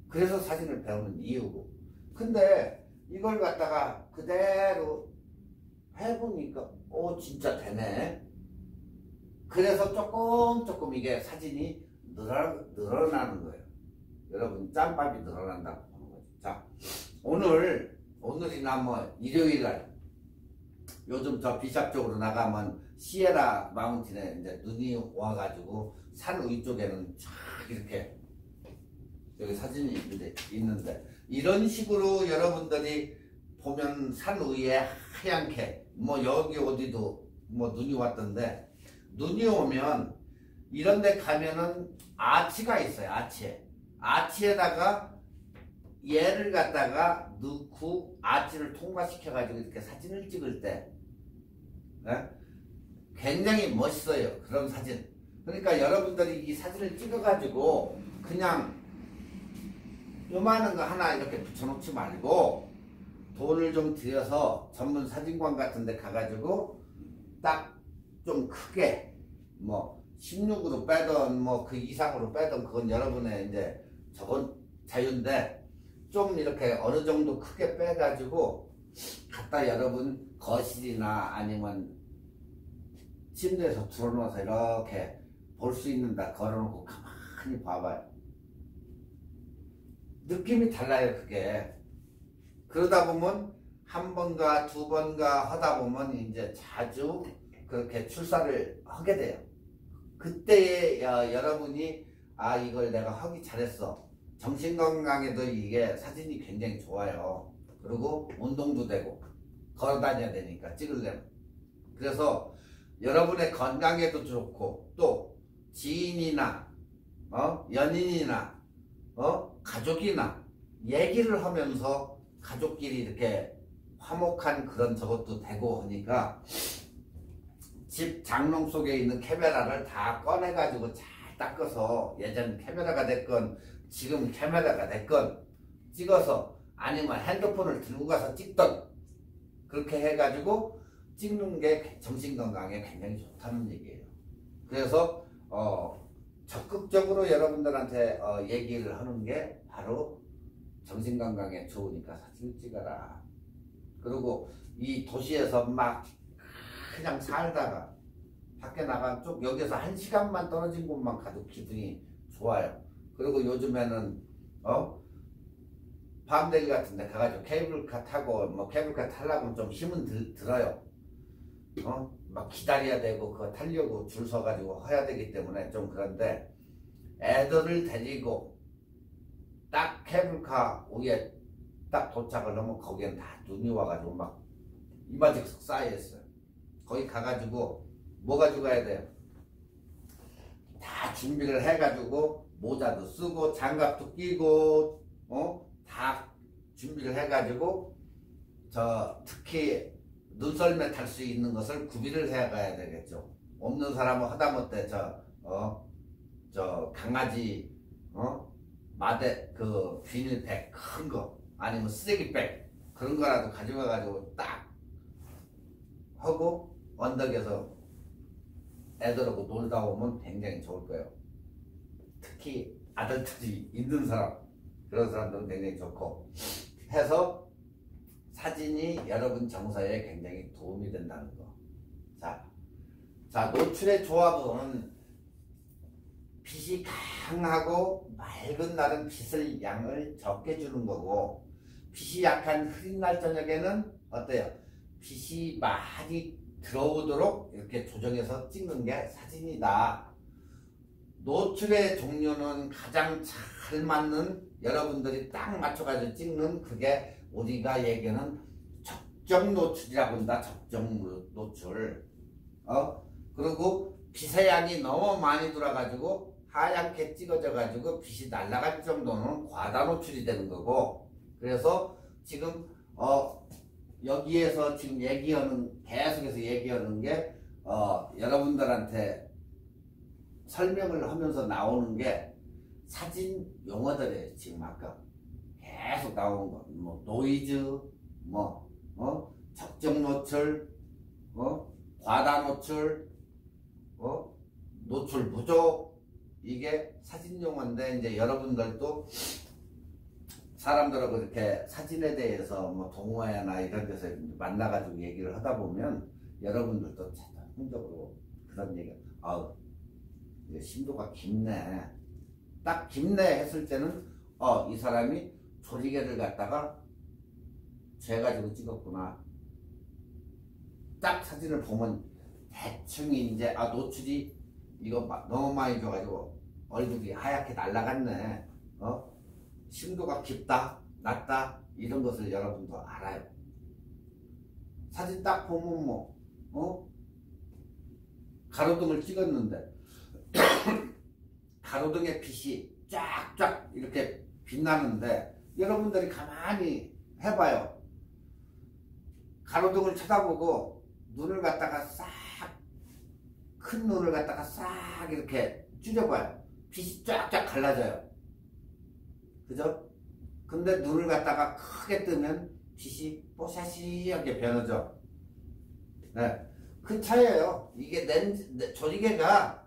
[SPEAKER 1] 그래서 사진을 배우는 이유고. 근데 이걸 갖다가 그대로 해보니까 진짜 되네. 그래서 조금 이게 사진이 늘어나는 거예요. 여러분 짬밥이 늘어난다고 보는 거죠. 자, 오늘이나 뭐 일요일날 요즘 저 비샵 쪽으로 나가면 시에라 마운틴에 이제 눈이 와가지고 산 위쪽에는 쫙 이렇게 여기 사진이 있는데 이런 식으로 여러분들이 보면 산 위에 하얗게 뭐 여기 어디도 뭐 눈이 왔던데, 눈이 오면 이런 데 가면은 아치가 있어요. 아치에다가 얘를 갖다가 넣고 아치를 통과시켜 가지고 이렇게 사진을 찍을 때 굉장히 멋있어요. 그런 사진. 그러니까 여러분들이 이 사진을 찍어 가지고 그냥 요만한 거 하나 이렇게 붙여놓지 말고 돈을 좀 들여서 전문 사진관 같은 데 가가지고 딱 좀 크게 뭐 16으로 빼던 뭐 그 이상으로 빼던 그건 여러분의 이제 저건 자유인데, 좀 이렇게 어느 정도 크게 빼가지고 갖다 여러분 거실이나 아니면 침대에서 들어놓아서 이렇게 볼 수 있는 데 걸어놓고 가만히 봐봐요. 느낌이 달라요. 그게 그러다 보면 한 번가 두 번가 하다 보면 이제 자주 그렇게 출사를 하게 돼요. 그때에 여러분이 아 이걸 내가 하기 잘했어. 정신건강에도 이게 사진이 굉장히 좋아요. 그리고 운동도 되고 걸어 다녀야 되니까 찍으려면. 그래서 여러분의 건강에도 좋고 또 지인이나 연인이나 가족이나 얘기를 하면서 가족끼리 이렇게 화목한 그런 저것도 되고 하니까 집 장롱 속에 있는 카메라를 다 꺼내가지고 잘 닦아서 예전 카메라가 됐건 지금 카메라가 됐건 찍어서, 아니면 핸드폰을 들고 가서 찍던 그렇게 해가지고 찍는 게 정신건강에 굉장히 좋다는 얘기예요. 그래서 적극적으로 여러분들한테 얘기를 하는 게 바로 정신건강에 좋으니까 사진 찍어라. 그리고 이 도시에서 막 그냥 살다가 밖에 나간 쪽 여기서 1시간만 떨어진 곳만 가도 기분이 좋아요. 그리고 요즘에는 밤대기 같은 데 가가지고 케이블카 타고 뭐 케이블카 타려면 좀 힘은 들어요. 막 기다려야 되고 그거 타려고 줄 서가지고 해야 되기 때문에 좀 그런데, 애들을 데리고 딱 케이블카 위에 딱 도착을 하면 거기엔 다 눈이 와가지고 막 이마직석 쌓여있어요. 거기 가가지고 뭐 가지고 가야 돼요? 다 준비를 해가지고 모자도 쓰고 장갑도 끼고 다 준비를 해가지고 특히 눈썰매 탈 수 있는 것을 구비를 해 가야 되겠죠. 없는 사람은 하다못해 강아지 마대 그 비닐백 큰 거 아니면 쓰레기백 그런 거라도 가져가 가지고 딱 하고 언덕에서 애들하고 놀다 오면 굉장히 좋을 거예요. 특히 아들들이 있는 사람, 그런 사람들은 굉장히 좋고 해서 사진이 여러분 정서에 굉장히 도움이 된다는 거. 자, 노출의 조합은 빛이 강하고 맑은 날은 빛을 양을 적게 주는 거고, 빛이 약한 흐린 날 저녁에는 어때요? 빛이 많이 들어오도록 이렇게 조정해서 찍는 게 사진이다. 노출의 종류는 가장 잘 맞는, 여러분들이 딱 맞춰가지고 찍는, 그게 우리가 얘기하는 적정 노출이라고 한다. 적정 노출. 그리고 빛의 양이 너무 많이 들어가지고 하얗게 찍어져 가지고 빛이 날아갈 정도는 과다 노출이 되는 거고, 그래서 지금 여기에서 지금 계속해서 얘기하는 게 여러분들한테 설명을 하면서 나오는 게 사진 용어들이에요. 지금 아까 계속 나온 거, 뭐 노이즈, 적정 노출, 과다 노출, 노출 부족, 이게 사진 용어인데, 이제 여러분들도 사람들하고 이렇게 사진에 대해서 뭐 동호회나 이런 데서 만나가지고 얘기를 하다 보면 여러분들도 자동적으로 그런 얘기, 이게 심도가 깊네. 딱 깊네 했을 때는, 이 사람이 조리개를 갖다가 재가지고 찍었구나. 딱 사진을 보면 대충 이제, 노출이 이거 너무 많이 줘가지고 얼굴이 하얗게 날아갔네. 심도가 깊다, 낮다, 이런 것을 여러분도 알아요. 사진 딱 보면 가로등을 찍었는데 가로등의 빛이 쫙쫙 이렇게 빛나는데, 여러분들이 가만히 해봐요. 가로등을 쳐다보고 눈을 갖다가 큰 눈을 갖다가 싹 이렇게 줄여봐요. 빛이 쫙쫙 갈라져요. 그죠? 근데 눈을 갖다가 크게 뜨면 빛이 뽀샤시하게 변하죠. 네. 그 차이예요. 이게 조리개가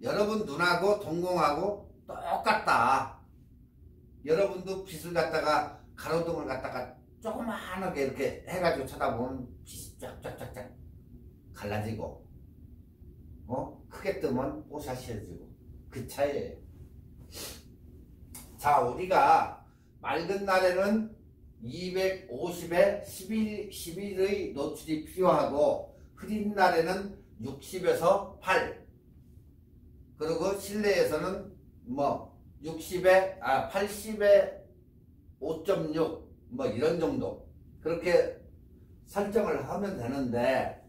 [SPEAKER 1] 여러분 눈하고 동공하고 똑같다. 여러분도 빛을 갖다가 가로등을 갖다가 조그만하게 이렇게 해가지고 쳐다보면 빛이 쫙쫙쫙쫙 갈라지고, 크게 뜨면 뽀샤시해지고, 그 차이예요. 자, 우리가 맑은 날에는 250에 11의 노출이 필요하고, 흐린 날에는 60에서 8, 그리고 실내에서는 80에 5.6 이런 정도, 그렇게 설정을 하면 되는데,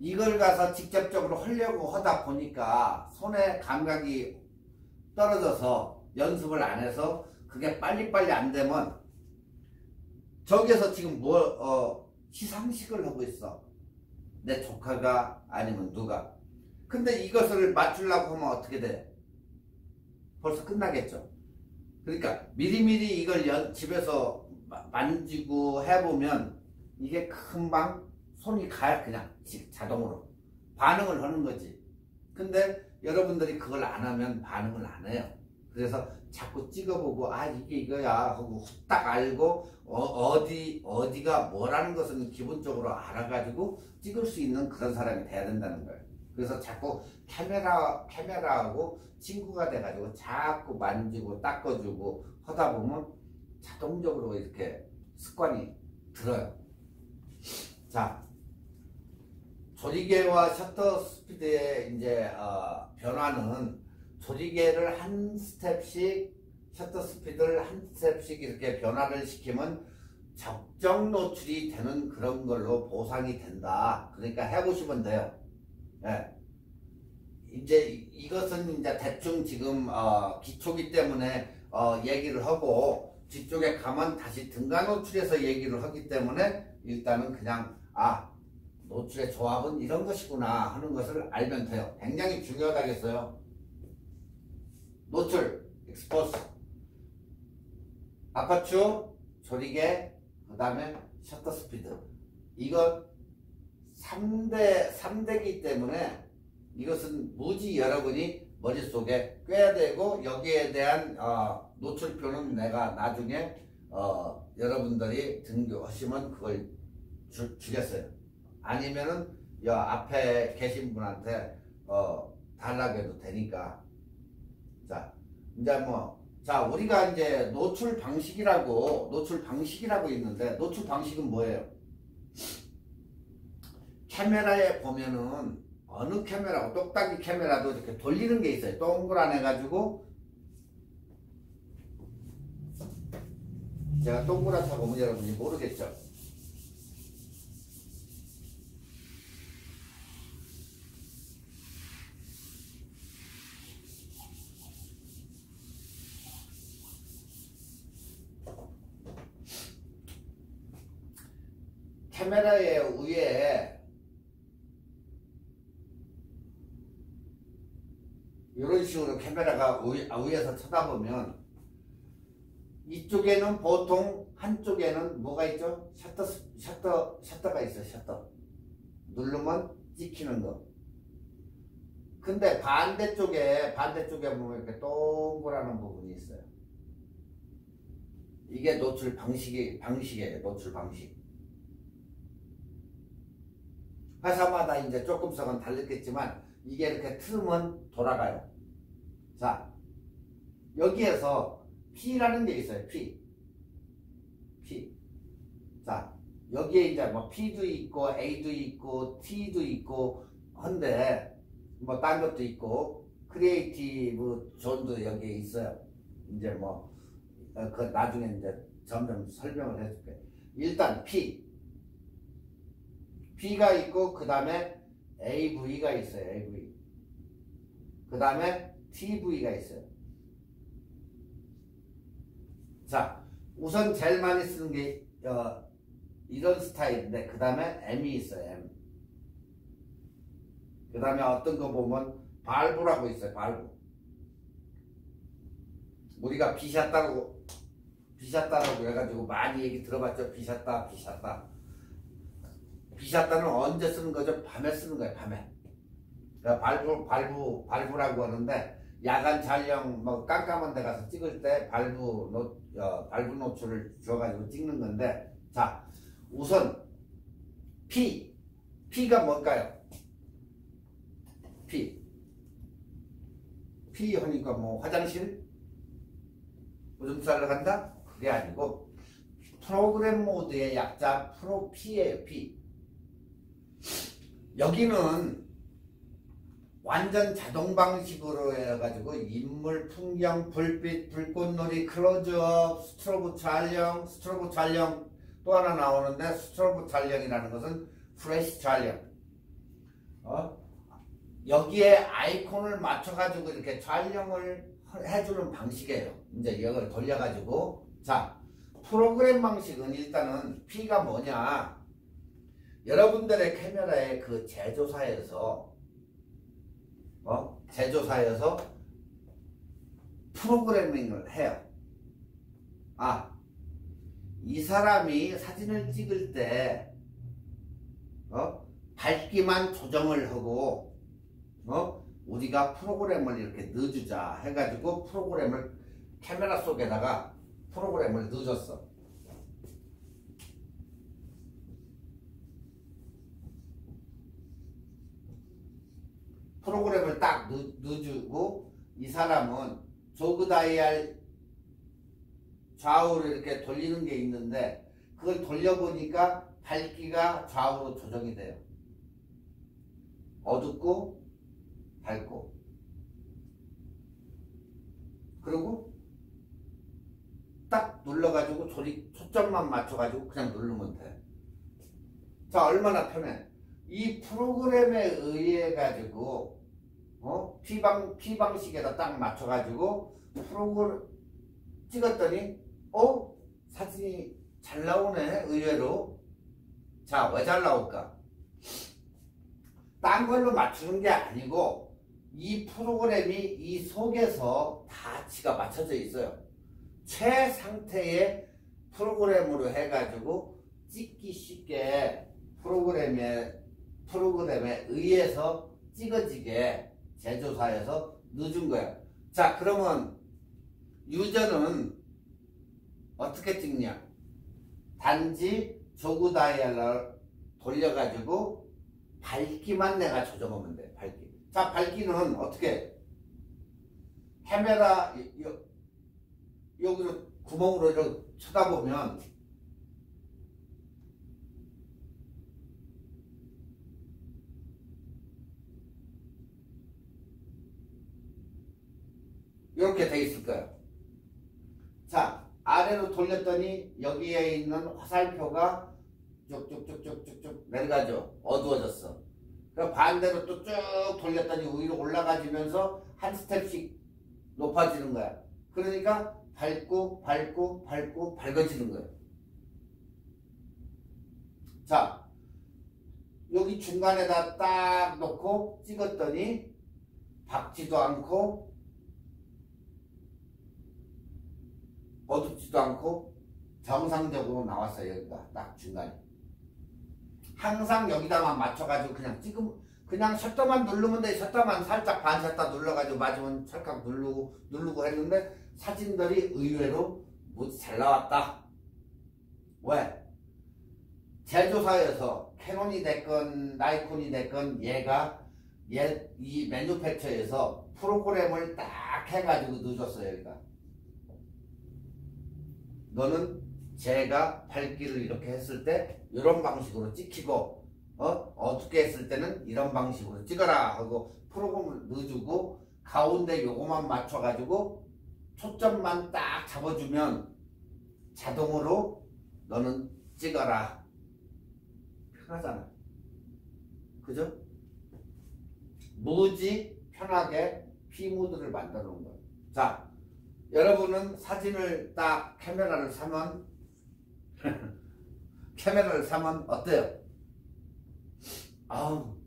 [SPEAKER 1] 이걸 가서 직접적으로 하려고 하다 보니까 손의 감각이 떨어져서 연습을 안 해서 그게 빨리빨리 안 되면, 저기에서 지금 시상식을 하고 있어. 내 조카가 아니면 누가. 근데 이것을 맞추려고 하면 어떻게 돼? 벌써 끝나겠죠. 그러니까 미리미리 이걸 집에서 만지고 해보면 이게 금방 손이 가야 그냥 자동으로 반응을 하는 거지. 근데 여러분들이 그걸 안 하면 반응을 안 해요. 그래서 자꾸 찍어보고 이게 이거야 하고 후딱 알고 어디가 뭐라는 것은 기본적으로 알아가지고 찍을 수 있는 그런 사람이 돼야 된다는 거예요. 그래서 자꾸 카메라하고 친구가 돼가지고 자꾸 만지고 닦아주고 하다 보면 자동적으로 이렇게 습관이 들어요. 자, 조리개와 셔터 스피드의 이제 변화는, 조리개를 한 스텝씩, 셔터 스피드를 한 스텝씩 이렇게 변화를 시키면 적정 노출이 되는 그런 걸로 보상이 된다. 그러니까 해보시면 돼요. 예. 이제 이것은 이제 대충 지금 기초기 때문에 얘기를 하고, 뒤쪽에 가면 다시 등가 노출에서 얘기를 하기 때문에 일단은 그냥 노출의 조합은 이런 것이구나 하는 것을 알면 돼요. 굉장히 중요하다겠어요. 노출, 익스포스, 아퍼추어, 조리개, 그 다음에 셔터 스피드. 이건 3대기 때문에 이것은 무지 여러분이 머릿속에 꿰야 되고, 여기에 대한 노출표는 내가 나중에 여러분들이 등교하시면 그걸 주겠어요. 아니면은 앞에 계신 분한테 달라고 해도 되니까. 자, 이제 우리가 이제 노출 방식이라고 있는데, 노출 방식은 뭐예요? 카메라에 보면은 어느 카메라고, 똑딱이 카메라도 이렇게 돌리는 게 있어요. 동그란 해가지고, 제가 동그랗다 보면 여러분이 모르겠죠? 카메라의 위에 이런 식으로 카메라가 위에서 쳐다보면 이쪽에는 보통 한쪽에는 뭐가 있죠? 셔터가 있어. 셔터 누르면 찍히는 거. 근데 반대쪽에 보면 이렇게 동그라는 부분이 있어요. 이게 노출 방식이에요. 노출 방식. 회사마다 이제 조금씩은 다르겠지만 이게 이렇게 틀면 돌아가요. 자, 여기에서 P라는 게 있어요. P. 자, 여기에 이제 뭐 P도 있고 A도 있고 T도 있고 한데 뭐 딴 것도 있고 크리에이티브 존도 여기에 있어요. 이제 뭐 그 나중에 이제 점점 설명을 해줄게. 일단 P가 있고 그 다음에 AV가 있어요. AV. 그 다음에 TV가 있어요. 자, 우선 제일 많이 쓰는 게 이런 스타일인데 그 다음에 M이 있어요. M. 그 다음에 어떤 거 보면 발브라고 있어요. 발브. 우리가 비샷다라고 해가지고 많이 얘기 들어봤죠. 비샷다는 언제 쓰는 거죠? 밤에 쓰는 거예요. 밤에. 그러니까 발브라고 하는데 야간 촬영 뭐 깜깜한 데 가서 찍을 때 발브 노출을 줘가지고 찍는 건데, 자, 우선 P가 뭘까요? P 하니까 뭐 화장실? 오줌 싸러 간다? 그게 아니고 프로그램 모드의 약자 P예요. P. 여기는 완전 자동 방식으로 해가지고 인물, 풍경, 불빛, 불꽃놀이, 클로즈업, 스트로브 촬영 또 하나 나오는데, 스트로브 촬영이라는 것은 프레시 촬영. 여기에 아이콘을 맞춰가지고 이렇게 촬영을 해주는 방식이에요. 이제 이걸 돌려가지고, 자, 프로그램 방식은 일단은 P가 뭐냐? 여러분들의 카메라의 그 제조사에서 프로그래밍을 해요. 이 사람이 사진을 찍을 때 밝기만 조정을 하고 우리가 프로그램을 이렇게 넣어주자 해가지고 카메라 속에다가 프로그램을 넣어줬어. 프로그램을 딱 넣어주고, 이 사람은 조그 다이얼 좌우로 이렇게 돌리는 게 있는데, 그걸 돌려보니까 밝기가 좌우로 조정이 돼요. 어둡고 밝고. 그리고 딱 눌러가지고 초점만 맞춰가지고 그냥 누르면 돼. 자, 얼마나 편해. 이 프로그램에 의해 가지고 P 방식에다 딱 맞춰가지고 프로그램 찍었더니 사진이 잘 나오네. 의외로. 자, 왜 잘 나올까? 딴 걸로 맞추는 게 아니고 이 프로그램이 이 속에서 다 지가 맞춰져 있어요. 최상태의 프로그램으로 해가지고 찍기 쉽게 프로그램에 의해서 찍어지게 제조사에서 넣어준 거예요. 자, 그러면 유저는 어떻게 찍냐? 단지 조그 다이얼을 돌려가지고 밝기만 내가 조정하면 돼. 밝기. 자, 밝기는 어떻게? 카메라 여기로 구멍으로 이렇게 쳐다보면 이렇게 돼 있을 거예요. 자, 아래로 돌렸더니 여기에 있는 화살표가 쭉쭉쭉쭉쭉 내려가죠. 어두워졌어. 그럼 반대로 또 쭉 돌렸더니 위로 올라가지면서 한 스텝씩 높아지는 거야. 그러니까 밝고 밝아지는 거예요. 자, 여기 중간에다 딱 놓고 찍었더니 밝지도 않고 어둡지도 않고 정상적으로 나왔어요. 여기가 딱 중간에. 항상 여기다만 맞춰가지고 그냥 그냥 셔터만 누르면 돼. 셔터만 살짝 반 셔터 눌러가지고 맞으면 찰칵 누르고 했는데 사진들이 의외로 무지 잘 나왔다. 왜? 제조사에서 캐논이 됐건 나이콘이 됐건 이 매뉴팩처에서 프로그램을 딱 해가지고 넣어줬어요. 여기가. 너는 제가 밝기를 이렇게 했을 때 이런 방식으로 찍히고 어둡게 했을 때는 이런 방식으로 찍어라 하고 프로그램을 넣어주고 가운데 요거만 맞춰가지고 초점만 딱 잡아주면 자동으로 너는 찍어라. 편하잖아. 그죠? 무지 편하게 P모드를 만들어 놓은 거예요. 자, 여러분은 사진을 딱 카메라를 사면 어때요? 아우,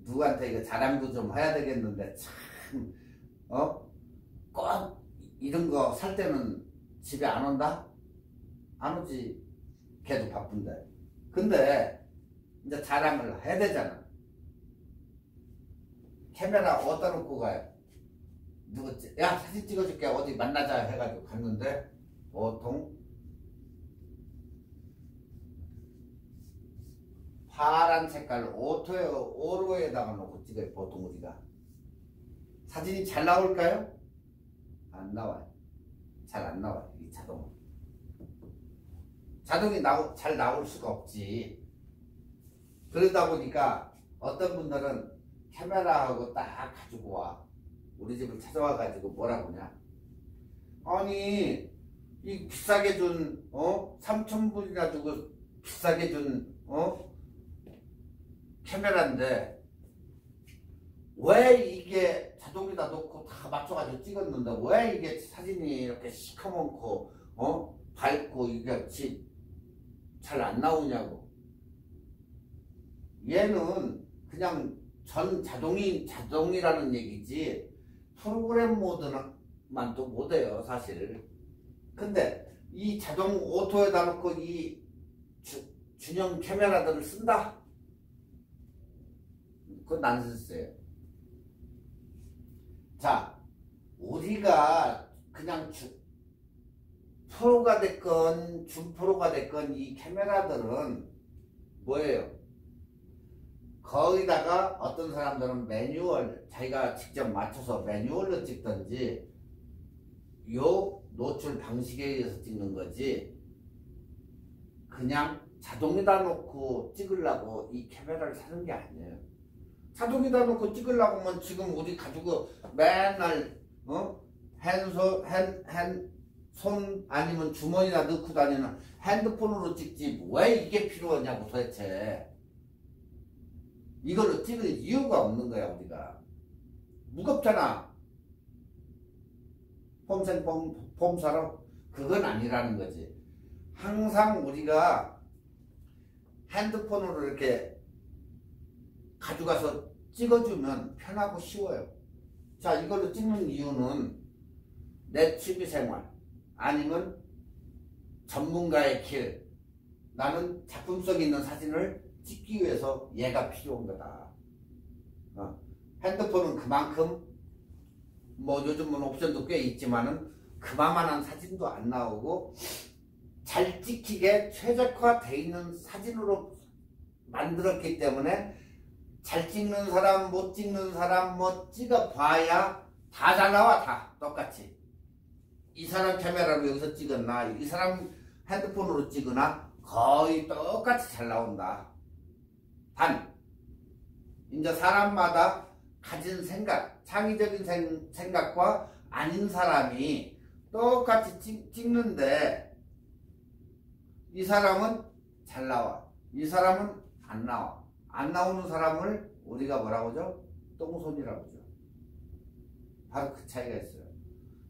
[SPEAKER 1] 누구한테 이거 자랑도 좀 해야 되겠는데 참 꼭 이런 거 살 때는 집에 안 온다? 안 오지. 걔도 바쁜데. 근데 이제 자랑을 해야 되잖아. 카메라 어디다 놓고 가요? 야, 사진 찍어줄게. 어디 만나자 해가지고 갔는데 보통 파란 색깔 오로에다가 놓고 찍어요. 보통 우리가. 사진이 잘 나올까요? 안 나와요. 잘 안 나와요. 이 자동은. 자동이 잘 나올 수가 없지. 그러다 보니까 어떤 분들은 카메라하고 딱 가지고 와. 우리 집을 찾아와 가지고 뭐라고 하냐. 아니 이 비싸게 준 3,000불이나 주고 비싸게 준 카메라인데 왜 이게 자동에다 놓고 다 맞춰가지고 찍었는데 왜 이게 사진이 이렇게 시커멓고 밝고 이게 잘 안 나오냐고. 얘는 그냥 전 자동이라는 얘기지 프로그램 모드만 또 못해요 사실. 근데 이 자동 오토에다 놓고 이 준형 카메라들을 쓴다? 그건 난센스예요. 자, 우리가 그냥 프로가 됐건 준프로가 됐건 이 카메라들은 뭐예요? 거기다가 어떤 사람들은 매뉴얼 자기가 직접 맞춰서 매뉴얼로 찍든지 요 노출 방식에 의해서 찍는 거지 그냥 자동에다 놓고 찍으려고 이 카메라를 사는 게 아니에요. 자동에다 놓고 찍으려고 하면 지금 우리 가지고 맨날 손 아니면 주머니나 넣고 다니는 핸드폰으로 찍지 왜 이게 필요하냐고 도대체. 이걸로 찍을 이유가 없는 거야. 우리가 무겁잖아. 폼사로 그건 아니라는 거지. 항상 우리가 핸드폰으로 이렇게 가져가서 찍어주면 편하고 쉬워요. 자, 이걸로 찍는 이유는 내 취미생활 아니면 전문가의 길, 나는 작품성 있는 사진을 찍기 위해서 얘가 필요한 거다. 핸드폰은 그만큼 뭐 요즘은 옵션도 꽤 있지만은 그만한 사진도 안 나오고 잘 찍히게 최적화되어 있는 사진으로 만들었기 때문에 잘 찍는 사람 못 찍는 사람 뭐 찍어봐야 다 잘 나와. 다 똑같이. 이 사람 카메라로 여기서 찍었나 이 사람 핸드폰으로 찍으나 거의 똑같이 잘 나온다. 단 이제 사람마다 가진 생각, 창의적인 생각과 아닌 사람이 똑같이 찍는데 이 사람은 잘 나와. 이 사람은 안 나와. 안 나오는 사람을 우리가 뭐라고 하죠? 똥손이라고 하죠. 바로 그 차이가 있어요.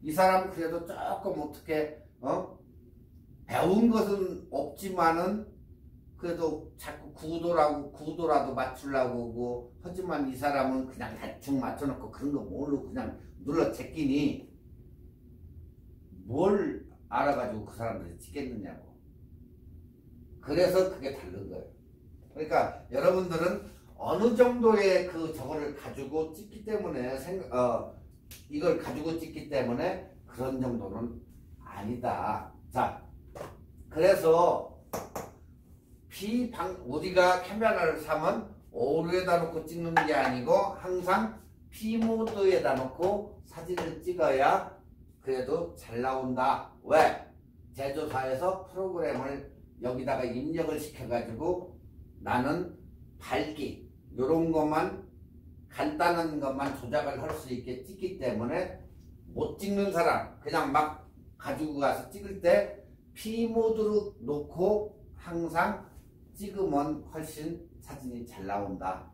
[SPEAKER 1] 이 사람은 그래도 조금 어떻게 배운 것은 없지만은 그래도 자꾸 구도라도 맞추려고 하고, 하지만 이 사람은 그냥 대충 맞춰놓고 그런 거 모르고 그냥 눌러 제끼니 뭘 알아가지고 그 사람들이 찍겠느냐고. 그래서 그게 다른 거예요. 그러니까 여러분들은 어느 정도의 그 저거를 가지고 찍기 때문에 이걸 가지고 찍기 때문에 그런 정도는 아니다. 자, 그래서 우리가 카메라를 사면 오류에다 놓고 찍는 게 아니고 항상 P모드에다 놓고 사진을 찍어야 그래도 잘 나온다. 왜? 제조사에서 프로그램을 여기다가 입력을 시켜가지고 나는 밝기 요런 것만 간단한 것만 조작을 할 수 있게 찍기 때문에 못 찍는 사람 그냥 막 가지고 가서 찍을 때 P모드로 놓고 항상 찍으면 훨씬 사진이 잘 나온다.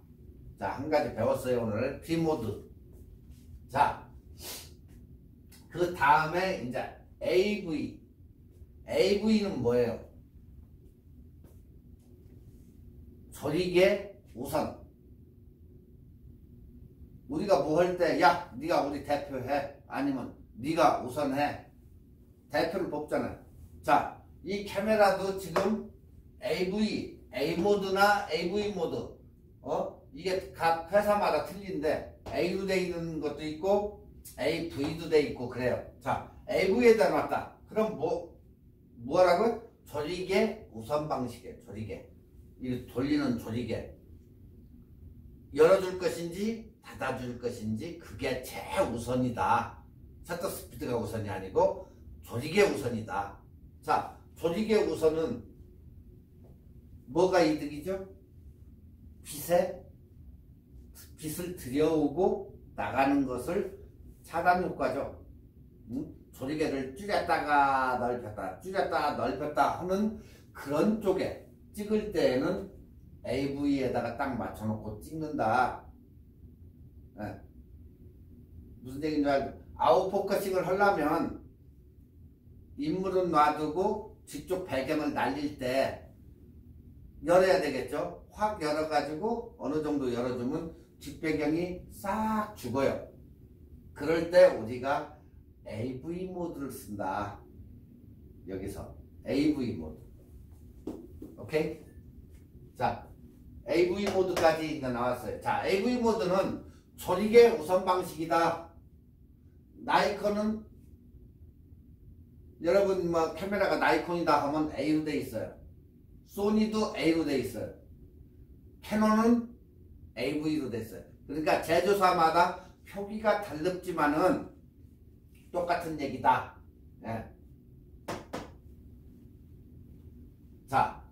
[SPEAKER 1] 자, 한 가지 배웠어요 오늘. P모드. 자, 그 다음에 이제 AV는 뭐예요? 조리개 우선. 우리가 뭐 할 때 야 네가 우리 대표해 아니면 네가 우선해 대표를 뽑잖아요. 자, 이 카메라도 지금 A모드나 AV모드 이게 각 회사마다 틀린데 A로 돼 있는 것도 있고 AV도 돼 있고 그래요. 자, AV에다 놨다. 그럼 뭐라고요? 조리개 우선 방식이에요. 조리개. 이 돌리는 조리개. 열어줄 것인지 닫아줄 것인지 그게 최우선이다. 셔터 스피드가 우선이 아니고 조리개 우선이다. 자, 조리개 우선은 뭐가 이득이죠? 빛을 들여오고 나가는 것을 차단 효과죠. 조리개를 줄였다가 넓혔다 하는 그런 쪽에 찍을 때에는 AV에다가 딱 맞춰놓고 찍는다. 네. 무슨 얘기인지 알죠? 아웃포커싱을 하려면 인물은 놔두고 뒤쪽 배경을 날릴 때 열어야 되겠죠. 확 열어가지고 어느 정도 열어주면 뒷배경이 싹 죽어요. 그럴 때 우리가 AV 모드를 쓴다. 여기서 AV 모드. 오케이? 자, AV 모드까지 이제 나왔어요. 자, AV 모드는 조리개 우선 방식이다. 나이콘은 여러분 뭐 카메라가 나이콘이다 하면 A로 돼 있어요. 소니도 A로 돼 있어요. 캐논은 AV로 돼 있어요. 그러니까 제조사마다 표기가 다릅지만은 똑같은 얘기다. 예. 자,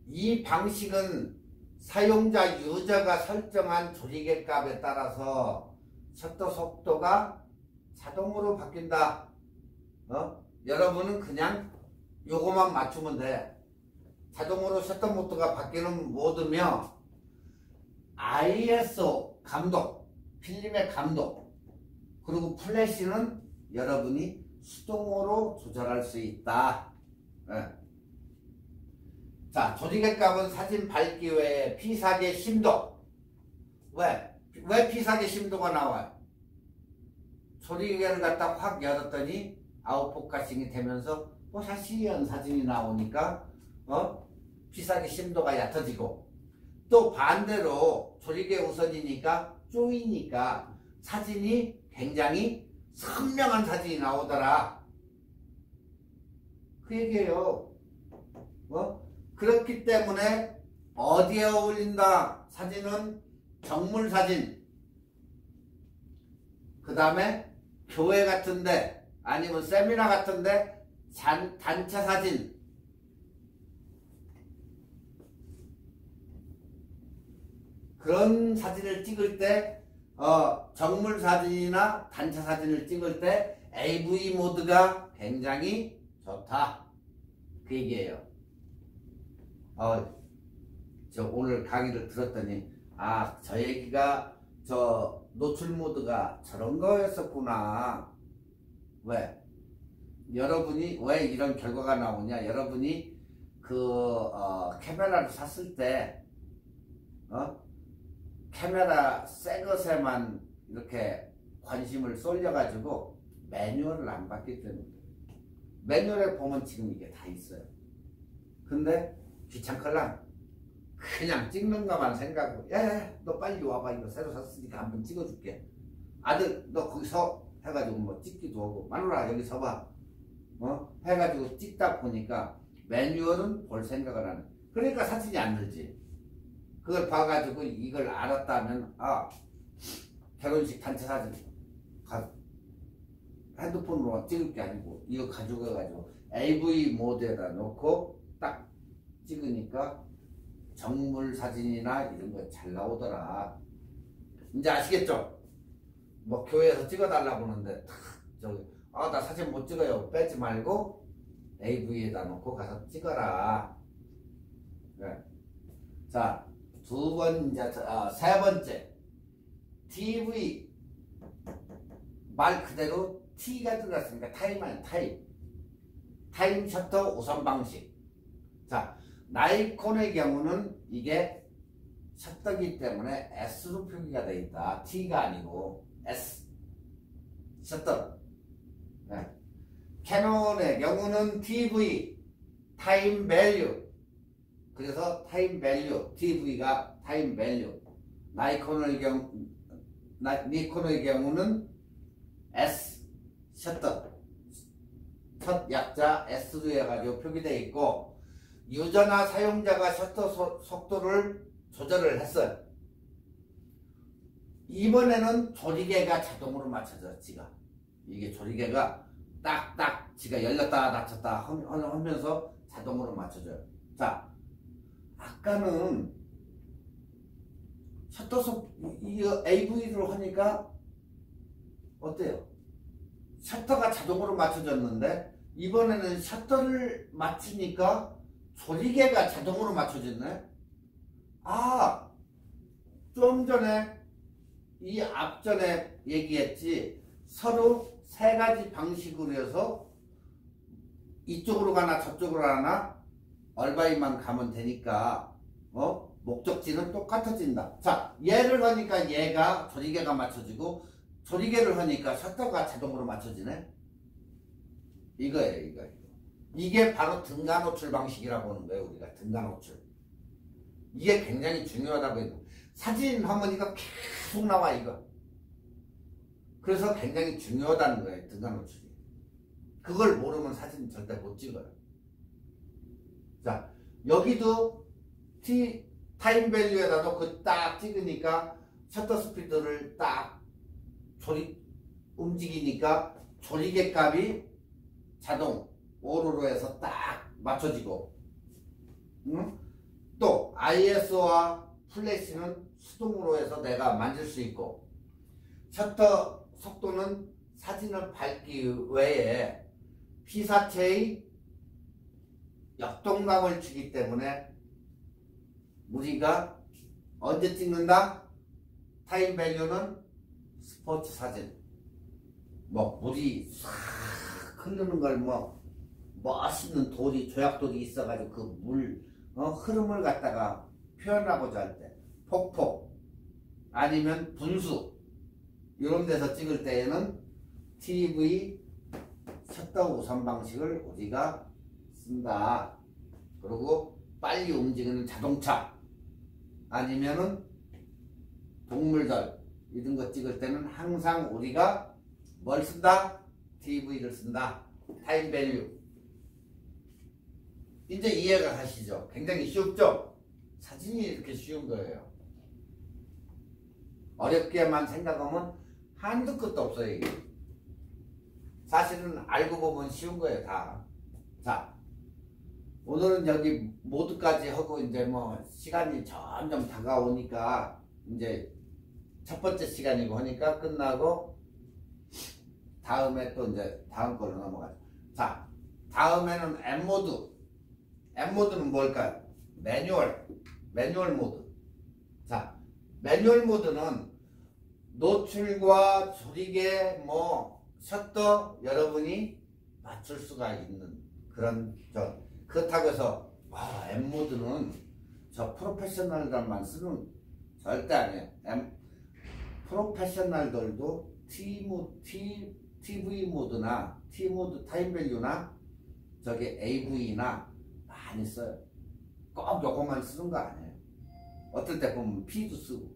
[SPEAKER 1] 이 방식은 사용자 유저가 설정한 조리개 값에 따라서 셔터 속도가 자동으로 바뀐다. 여러분은 그냥 요거만 맞추면 돼. 자동으로 셔터 모드가 바뀌는 모드며 ISO 감독, 필름의 감독, 그리고 플래시는 여러분이 수동으로 조절할 수 있다. 네. 자, 조리개 값은 사진 밝기 외에 피사계 심도. 왜 피사계 심도가 나와요? 조리개를 갖다 확 열었더니 아웃포커싱이 되면서 또 사실한 사진이 나오니까 피사계 심도가 얕아지고, 또 반대로 조리개 우선이니까 쪼이니까 사진이 굉장히 선명한 사진이 나오더라. 그 얘기예요. 그렇기 때문에 어디에 어울린다? 사진은 정물 사진, 그 다음에 교회 같은데 아니면 세미나 같은데 단체 사진, 그런 사진을 찍을 때 정물 사진이나 단체 사진을 찍을 때 AV 모드가 굉장히 좋다. 그 얘기예요. 저 오늘 강의를 들었더니 저 얘기가 저 노출 모드가 저런 거였었구나. 왜? 여러분이 왜 이런 결과가 나오냐? 여러분이 카메라를 샀을 때, 카메라 새 것에만 이렇게 관심을 쏠려가지고 매뉴얼을 안 봤기 때문에. 매뉴얼에 보면 지금 이게 다 있어요. 근데 귀찮걸랑 그냥 찍는 것만 생각하고, 야, 너 빨리 와봐. 이거 새로 샀으니까 한번 찍어줄게. 아들, 너 거기서 해가지고 뭐 찍기도 하고, 마누라 여기 서봐. 해가지고 찍다 보니까 매뉴얼은 볼 생각을 하는. 그러니까 사진이 안 늘지. 그걸 봐가지고 이걸 알았다면, 결혼식 단체 사진 핸드폰으로 찍을 게 아니고 이거 가져가가지고 AV 모드에다 놓고 딱 찍으니까 정물 사진이나 이런 거 잘 나오더라. 이제 아시겠죠? 뭐 교회에서 찍어달라고 하는데 저기 나 사진 못 찍어요. 빼지 말고 AV에다 놓고 가서 찍어라. 네. 자, 세 번째 TV. 말 그대로 T가 들어갔으니까 타임 셔터 우선 방식. 자, 나이콘의 경우는 이게 셔터기 때문에 S로 표기가 되어 있다. T가 아니고 S 셔터. 네. 캐논의 경우는 TV 타임 밸류. 그래서 타임 밸류 TV가 타임 밸류. 니콘의 경우는 S 셔터 첫 약자 S로 해가지고 표기되어 있고, 유저나 사용자가 셔터 속도를 조절을 했어요. 이번에는 조리개가 자동으로 맞춰져. 이게 조리개가 딱딱 지가 열렸다 닫혔다 하면서 자동으로 맞춰져요. 자, 아까는 셔터 이거 AV로 하니까 어때요? 셔터가 자동으로 맞춰졌는데 이번에는 셔터를 맞추니까 조리개가 자동으로 맞춰졌네. 좀 전에 이 앞전에 얘기했지. 서로 세 가지 방식으로 해서 이쪽으로 가나 저쪽으로 가나 얼바이만 가면 되니까 목적지는 똑같아진다. 자, 얘를 하니까 얘가 조리개가 맞춰지고, 조리개를 하니까 셔터가 자동으로 맞춰지네. 이거예요. 이게 바로 등가 노출 방식이라고 하는 거예요. 우리가 등가 노출. 이게 굉장히 중요하다고 해요. 사진 하면 이거 계속 나와 이거. 그래서 굉장히 중요하다는 거예요. 등가 노출이. 그걸 모르면 사진 절대 못 찍어요. 자, 여기도 타임 밸류에다 놓고 딱 찍으니까 셔터 스피드를 딱 움직이니까 조리개 값이 자동 오로로 해서 딱 맞춰지고, 또 ISO와 플래시는 수동으로 해서 내가 만질 수 있고, 셔터 속도는 사진을 밝기 외에 피사체의 역동감을 주기 때문에 우리가 언제 찍는다? 타임 밸류는 스포츠 사진, 물이 싹 흐르는 걸 멋있는 조약돌이 있어가지고 그 물 흐름을 갖다가 표현하고자 할 때, 폭포 아니면 분수 이런 데서 찍을 때에는 TV 셔터 우선 방식을 우리가 쓴다. 그리고 빨리 움직이는 자동차 아니면은 동물들 이런 거 찍을 때는 항상 우리가 뭘 쓴다? TV를 쓴다. 타임 밸류. 이제 이해가 가시죠? 굉장히 쉽죠? 사진이 이렇게 쉬운 거예요. 어렵게만 생각하면 한두 끝도 없어요. 이게. 사실은 알고 보면 쉬운 거예요, 다. 자, 오늘은 여기 모두까지 하고 이제 시간이 점점 다가오니까 이제 첫 번째 시간이고 하니까 끝나고 다음에 또 이제 다음 걸로 넘어가죠. 자, 다음에는 M모드. M모드는 뭘까요? 매뉴얼 모드. 자, 매뉴얼 모드는 노출과 조리개 셔터 여러분이 맞출 수가 있는 그런 그렇다고 해서 M모드는 저 프로페셔널들만 쓰는 절대 아니에요. 프로페셔널들도 TV 모드나 T모드 타임밸류나 저기 AV나 많이 써요. 꼭 요것만 쓰는 거 아니에요. 어떨 때 보면 P도 쓰고.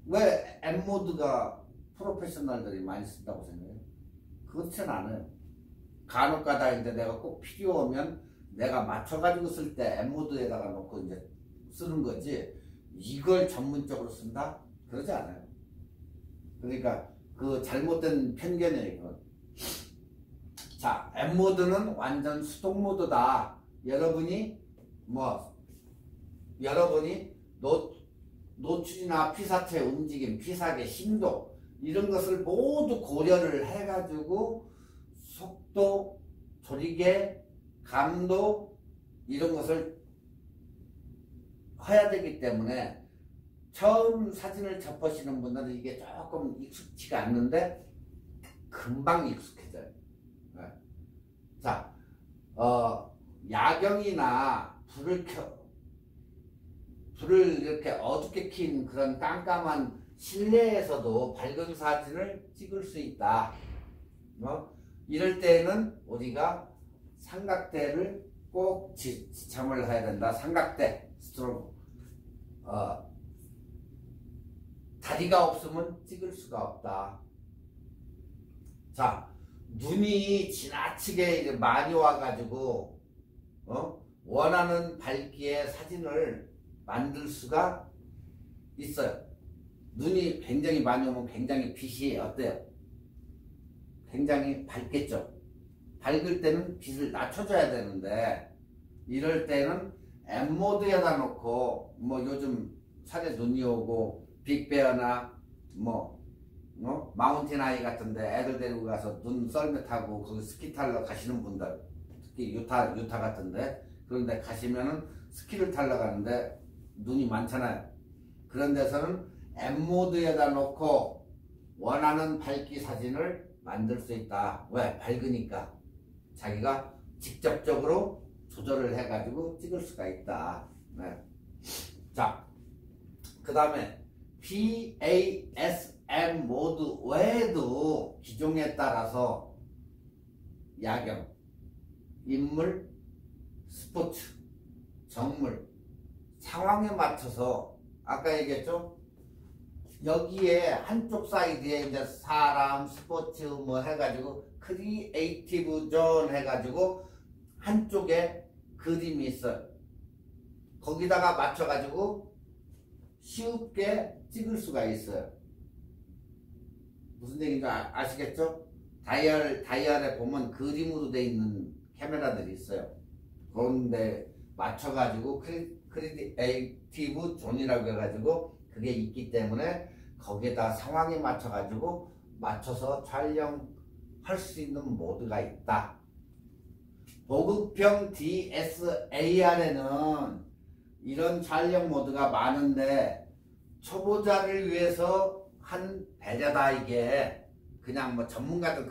[SPEAKER 1] 왜 M모드가 프로페셔널들이 많이 쓴다고 생각해요? 그렇진 않아요. 간혹가다 이제 내가 꼭 필요하면 내가 맞춰가지고 쓸 때 M모드에다가 놓고 이제 쓰는 거지, 이걸 전문적으로 쓴다? 그러지 않아요. 그러니까 그 잘못된 편견이에요, 이건. 자, M모드는 완전 수동 모드다. 여러분이 노출이나 피사체의 움직임, 피사계, 심도 이런 것을 모두 고려를 해가지고 속도, 조리개, 감도 이런 것을 해야 되기 때문에 처음 사진을 접하시는 분들은 이게 조금 익숙지가 않는데 금방 익숙해져요. 네. 자, 야경이나 불을 이렇게 어둡게 킨 그런 깜깜한 실내에서도 밝은 사진을 찍을 수 있다. 이럴 때는 우리가 삼각대를 꼭 지참을 해야 된다. 삼각대, 스트로브. 다리가 없으면 찍을 수가 없다. 자, 눈이 지나치게 이제 많이 와가지고 원하는 밝기의 사진을 만들 수가 있어요. 눈이 굉장히 많이 오면 굉장히 빛이 어때요? 굉장히 밝겠죠. 밝을 때는 빛을 낮춰줘야 되는데 이럴 때는 M모드에다 놓고 요즘 산에 눈이 오고 빅베어나 마운틴 아이 같은데 애들 데리고 가서 눈 썰매 타고 거기 스키 타러 가시는 분들, 특히 유타 같은데 그런데 가시면은 스키를 타러 가는데 눈이 많잖아요. 그런 데서는 M모드에다 놓고 원하는 밝기 사진을 만들 수 있다. 왜? 밝으니까 자기가 직접적으로 조절을 해가지고 찍을 수가 있다. 네. 자, 그 다음에 PASM 모드 외에도 기종에 따라서 야경, 인물, 스포츠, 정물, 상황에 맞춰서 아까 얘기했죠? 여기에 한쪽 사이드에 이제 사람, 스포츠 해가지고 크리에이티브 존 해가지고 한쪽에 그림이 있어요. 거기다가 맞춰가지고 쉽게 찍을 수가 있어요. 무슨 얘기인지 아시겠죠? 다이얼에 보면 그림으로 돼 있는 카메라들이 있어요. 그런데 맞춰가지고 크리에이티브 존이라고 해가지고 그게 있기 때문에 거기에다 상황에 맞춰서 촬영할 수 있는 모드가 있다. 보급형 DSLR에는 이런 촬영 모드가 많은데 초보자를 위해서 한 배려다. 이게 그냥 전문가들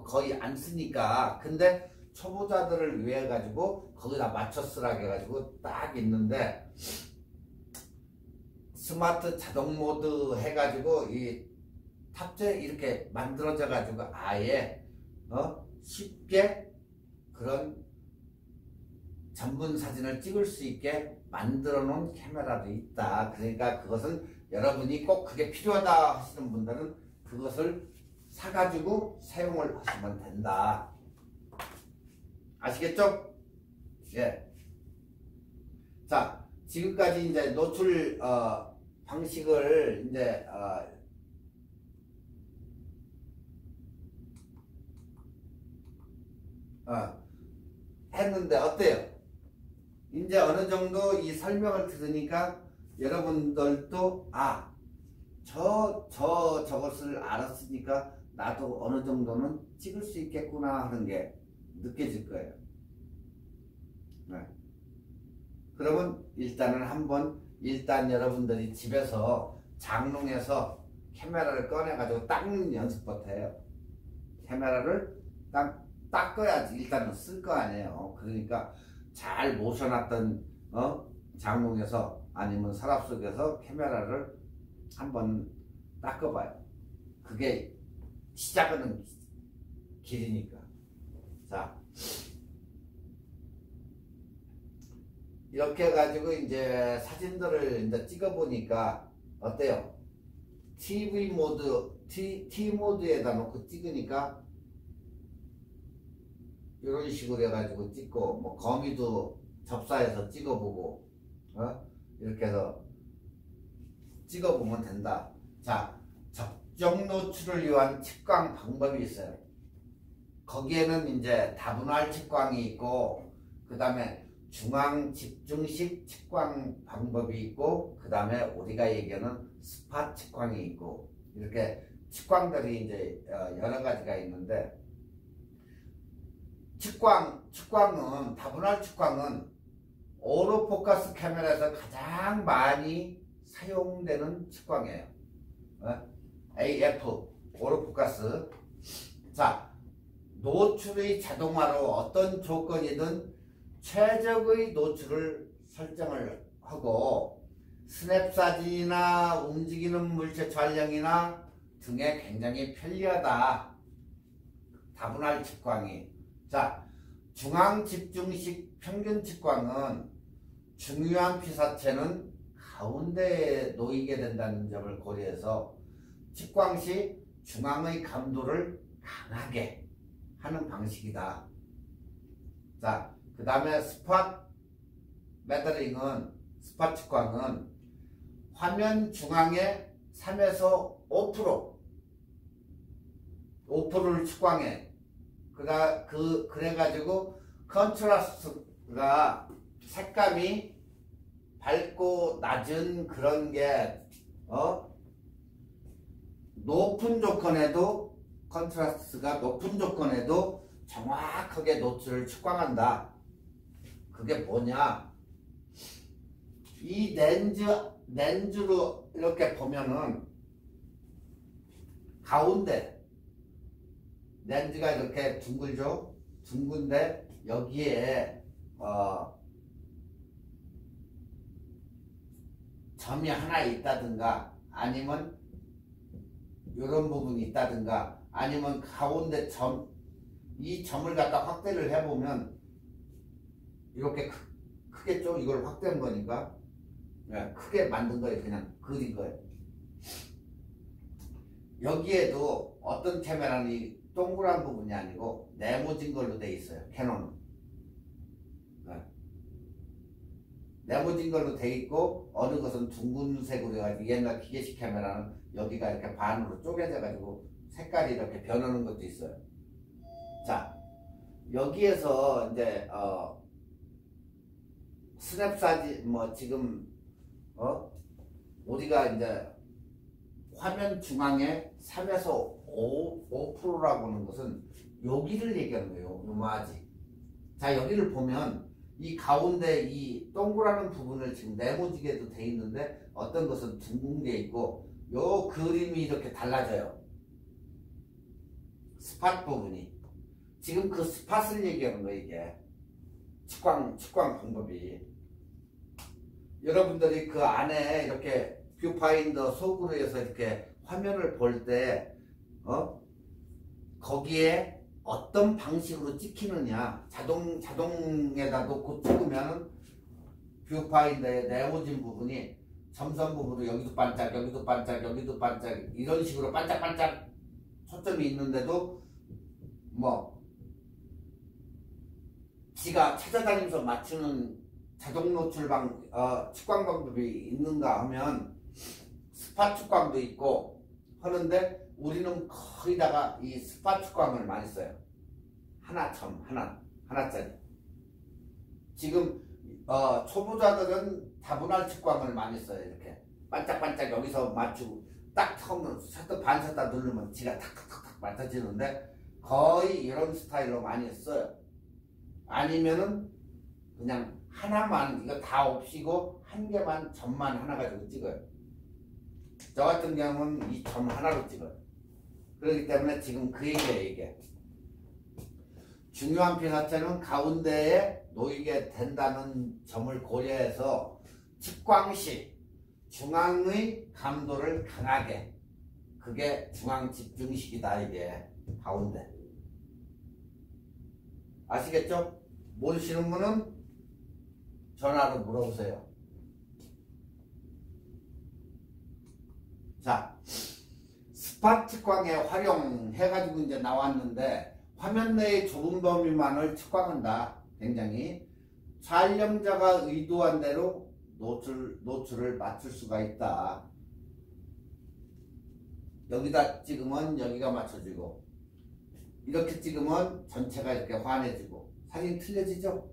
[SPEAKER 1] 거의 안 쓰니까. 근데 초보자들을 위해 가지고 거기다 맞춰 쓰라고 해가지고 딱 있는데, 스마트 자동 모드 해가지고 이 탑재 이렇게 만들어져 가지고 아예 쉽게 그런 전문 사진을 찍을 수 있게 만들어 놓은 카메라도 있다. 그러니까 그것은 여러분이 꼭 그게 필요하다 하시는 분들은 그것을 사가지고 사용을 하시면 된다. 아시겠죠? 예. 자, 지금까지 이제 노출 방식을 이제 했는데 어때요? 이제 어느 정도 이 설명을 들으니까 여러분들도 저것을 알았으니까 나도 어느 정도는 찍을 수 있겠구나 하는 게 느껴질 거예요. 네. 그러면 일단 여러분들이 집에서 장롱에서 카메라를 꺼내가지고 닦는 연습부터 해요. 카메라를 닦아야지 일단은 쓸 거 아니에요. 그러니까 잘 모셔놨던 장롱에서 아니면 서랍 속에서 카메라를 한번 닦아봐요. 그게 시작하는 길이니까. 자, 이렇게 해가지고 이제 사진들을 이제 찍어보니까 어때요? TV 모드, T 모드에다 놓고 찍으니까 이런 식으로 해가지고 찍고, 뭐 거미도 접사해서 찍어보고, 이렇게 해서 찍어보면 된다. 자, 적정 노출을 위한 측광 방법이 있어요. 거기에는 이제 다분할 측광이 있고, 그 다음에 중앙 집중식 측광 방법이 있고, 그 다음에 우리가 얘기하는 스팟 측광이 있고, 이렇게 측광들이 이제 여러 가지가 있는데, 측광은 다분할 측광은 오토포커스 카메라에서 가장 많이 사용되는 측광이에요. AF 오토포커스. 자, 노출의 자동화로 어떤 조건이든 최적의 노출을 설정을 하고 스냅 사진이나 움직이는 물체 촬영이나 등에 굉장히 편리하다. 다분할 측광이. 자, 중앙 집중식 평균 측광은 중요한 피사체는 가운데에 놓이게 된다는 점을 고려해서 측광 시 중앙의 감도를 강하게 하는 방식이다. 자, 그 다음에 스팟 매더링은, 스팟 측광은 화면 중앙에 3에서 5%를 측광해. 그래가지고 컨트라스트가 색감이 밝고 낮은 그런 게 높은 조건에도, 컨트라스트가 높은 조건에도 정확하게 노출을 측광한다. 그게 뭐냐, 이 렌즈로 이렇게 보면은 가운데 렌즈가 이렇게 둥글죠. 둥근데 여기에 점이 하나 있다든가, 아니면 이런 부분이 있다든가, 아니면 가운데 이 점을 갖다 확대를 해보면 이렇게 크겠죠. 이걸 확대한 거니까. 크게 만든 거예요. 그냥 그린 거예요. 여기에도 어떤 카메라는 이 동그란 부분이 아니고 네모진 걸로 돼 있어요. 캐논은. 네모진 걸로 돼 있고, 어느 것은 둥근색으로 해가지고, 옛날 기계식 카메라는 여기가 이렇게 반으로 쪼개져 가지고 색깔이 이렇게 변하는 것도 있어요. 자, 여기에서 이제 스냅 사진, 뭐 지금 우리가 이제 화면 중앙에 3에서 5%라고 하는 것은 여기를 얘기하는 거예요. 요마지. 자, 여기를 보면 이 가운데 이 동그라는 부분을 지금 네모지게도 돼 있는데, 어떤 것은 둥근 게 있고, 요 그림이 이렇게 달라져요. 스팟 부분이. 지금 그 스팟을 얘기하는 거예요. 이게 측광 방법이. 여러분들이 그 안에 이렇게 뷰파인더 속으로 해서 이렇게 화면을 볼 때 거기에 어떤 방식으로 찍히느냐, 자동에다 놓고 찍으면 뷰파인더의 네모진 부분이 점선 부분으로 여기도 반짝, 여기도 반짝, 여기도 반짝, 이런 식으로 반짝반짝 초점이 있는데도 뭐 지가 찾아다니면서 맞추는 자동 노출 측광 방법이 있는가 하면 스팟 측광도 있고 하는데, 우리는 거의다가 이 스팟 측광을 많이 써요. 하나짜리. 지금 초보자들은 다분할 측광을 많이 써요. 이렇게 반짝반짝 여기서 맞추고, 딱 처음 셔터 반셔터 누르면 지가 탁탁탁탁 맞춰지는데, 거의 이런 스타일로 많이 써요. 아니면은 그냥 하나만, 이거 다 없이고 한 개만, 점만 하나 가지고 찍어요. 저 같은 경우는 이 점 하나로 찍어요. 그렇기 때문에 지금 그 얘기예요. 이게 중요한 피사체는 가운데에 놓이게 된다는 점을 고려해서 측광시 중앙의 감도를 강하게, 그게 중앙 집중식이다. 이게 가운데. 아시겠죠? 모르시는 분은 전화로 물어보세요. 자, 스팟 측광에 활용해가지고 이제 나왔는데, 화면 내의 좁은 범위만을 측광한다. 굉장히 촬영자가 의도한 대로 노출을 맞출 수가 있다. 여기다 찍으면 여기가 맞춰지고, 이렇게 찍으면 전체가 이렇게 환해지고, 사진 틀려지죠?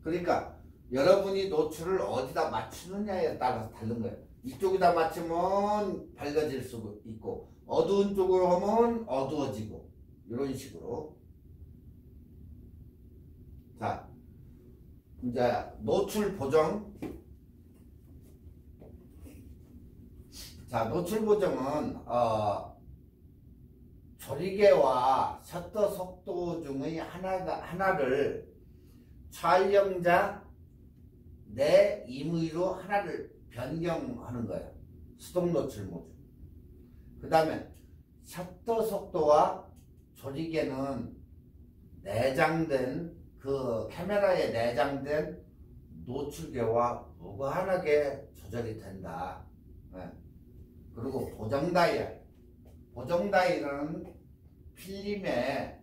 [SPEAKER 1] 그러니까 여러분이 노출을 어디다 맞추느냐에 따라서 다른 거예요. 이쪽에다 맞추면 밝아질 수 있고, 어두운 쪽으로 하면 어두워지고, 이런 식으로. 자, 이제 노출 보정. 자, 노출 보정은 조리개와 셔터 속도 중의 하나를 촬영자 내 임의로 하나를 변경하는 거예요. 수동 노출 모드. 그 다음에 셔터 속도와 조리개는 내장된, 그 카메라에 내장된 노출계와 무관하게 조절이 된다. 그리고 보정 다이얼. 보정 다이얼은 필름에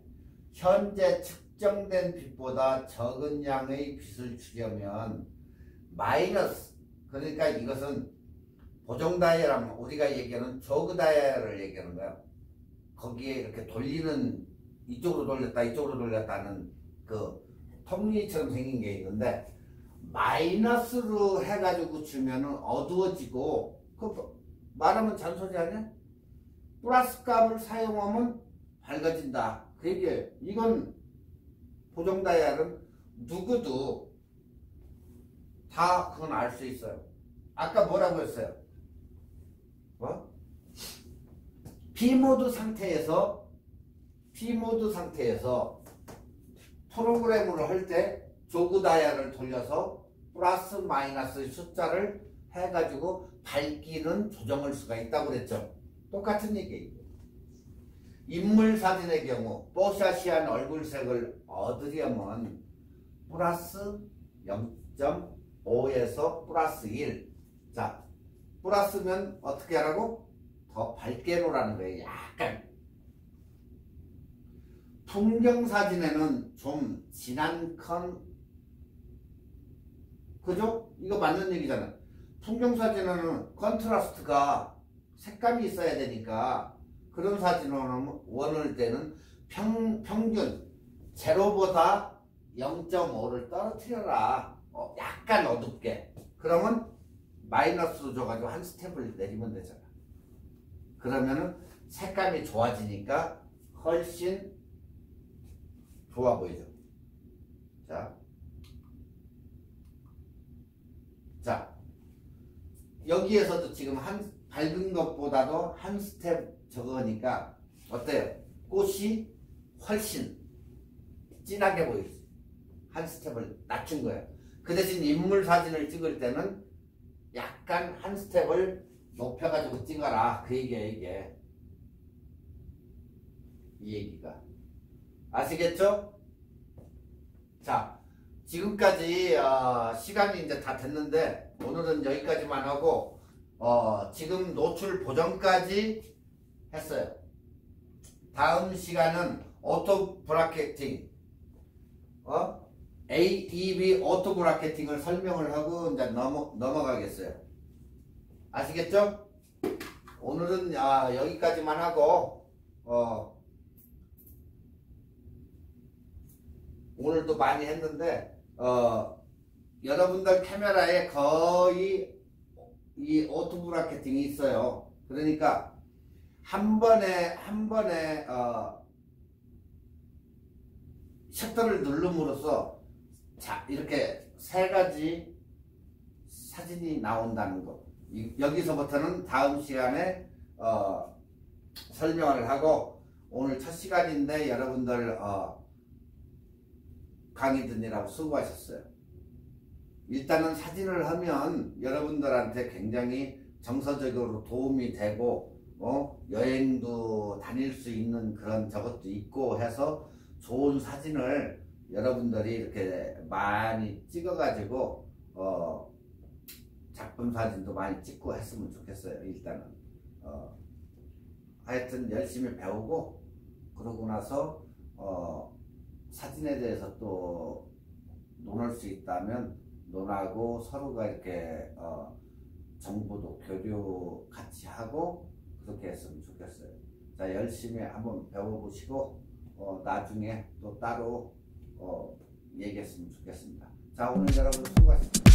[SPEAKER 1] 현재 측정된 빛보다 적은 양의 빛을 주려면 마이너스, 그러니까 이것은 보정 다이얼 하면 우리가 얘기하는 조그 다이얼을 얘기하는 거예요. 거기에 이렇게 돌리는, 이쪽으로 돌렸다 이쪽으로 돌렸다는 그 톱니처럼 생긴 게 있는데, 마이너스로 해가지고 주면은 어두워지고, 그 말하면 잔소리 아니야? 플러스 값을 사용하면 밝아진다. 그 얘기예요. 이건 보정 다이얼은 누구도 다 그건 알 수 있어요. 아까 뭐라고 했어요? P모드 상태에서 프로그램을 할 때 조그 다이얼을 돌려서 플러스 마이너스 숫자를 해가지고 밝기는 조정할 수가 있다고 그랬죠. 똑같은 얘기예요. 인물 사진의 경우 뽀샤시한 얼굴색을 얻으려면 플러스 0.5에서 플러스 1. 자, 플러스면 어떻게 하라고? 더 밝게 놓으라는 거예요. 약간. 풍경 사진에는 좀 진한 그죠? 이거 맞는 얘기잖아. 풍경 사진에는 컨트라스트가 색감이 있어야 되니까, 그런 사진을 원할 때는 평균 제로보다 0.5를 떨어뜨려라. 약간 어둡게. 그러면 마이너스로 줘가지고 한 스텝을 내리면 되잖아. 그러면은 색감이 좋아지니까 훨씬 좋아 보이죠. 자, 여기에서도 지금 밝은 것보다도 한 스텝 적으니까 어때요? 꽃이 훨씬 진하게 보이죠. 한 스텝을 낮춘 거예요. 그 대신 인물 사진을 찍을 때는 약간 한 스텝을 높여가지고 찍어라. 그 얘기야, 이게. 이 얘기가. 아시겠죠? 자, 지금까지 시간이 이제 다 됐는데, 오늘은 여기까지만 하고, 지금 노출 보정까지 했어요. 다음 시간은 오토 브라켓팅, AEB 오토 브라켓팅을 설명을 하고 이제 넘어가겠어요. 아시겠죠? 오늘은 여기까지만 하고, 오늘도 많이 했는데, 여러분들 카메라에 거의 이 오토 브라켓팅이 있어요. 그러니까 한 번에 셔터를 누름으로써 자, 이렇게 세 가지 사진이 나온다는 거. 여기서부터는 다음 시간에 설명을 하고, 오늘 첫 시간인데 여러분들 강의 듣느라고 수고하셨어요. 일단은 사진을 하면 여러분들한테 굉장히 정서적으로 도움이 되고 여행도 다닐 수 있는 그런 저것도 있고 해서 좋은 사진을 여러분들이 이렇게 많이 찍어 가지고 작품 사진도 많이 찍고 했으면 좋겠어요. 일단은 하여튼 열심히 배우고 그러고 나서 사진에 대해서 또 논할 수 있다면 논하고 서로가 이렇게 정보도 교류 같이 하고 그렇게 했으면 좋겠어요. 자, 열심히 한번 배워보시고 나중에 또 따로 얘기했으면 좋겠습니다. 자, 오늘 여러분 수고하셨습니다.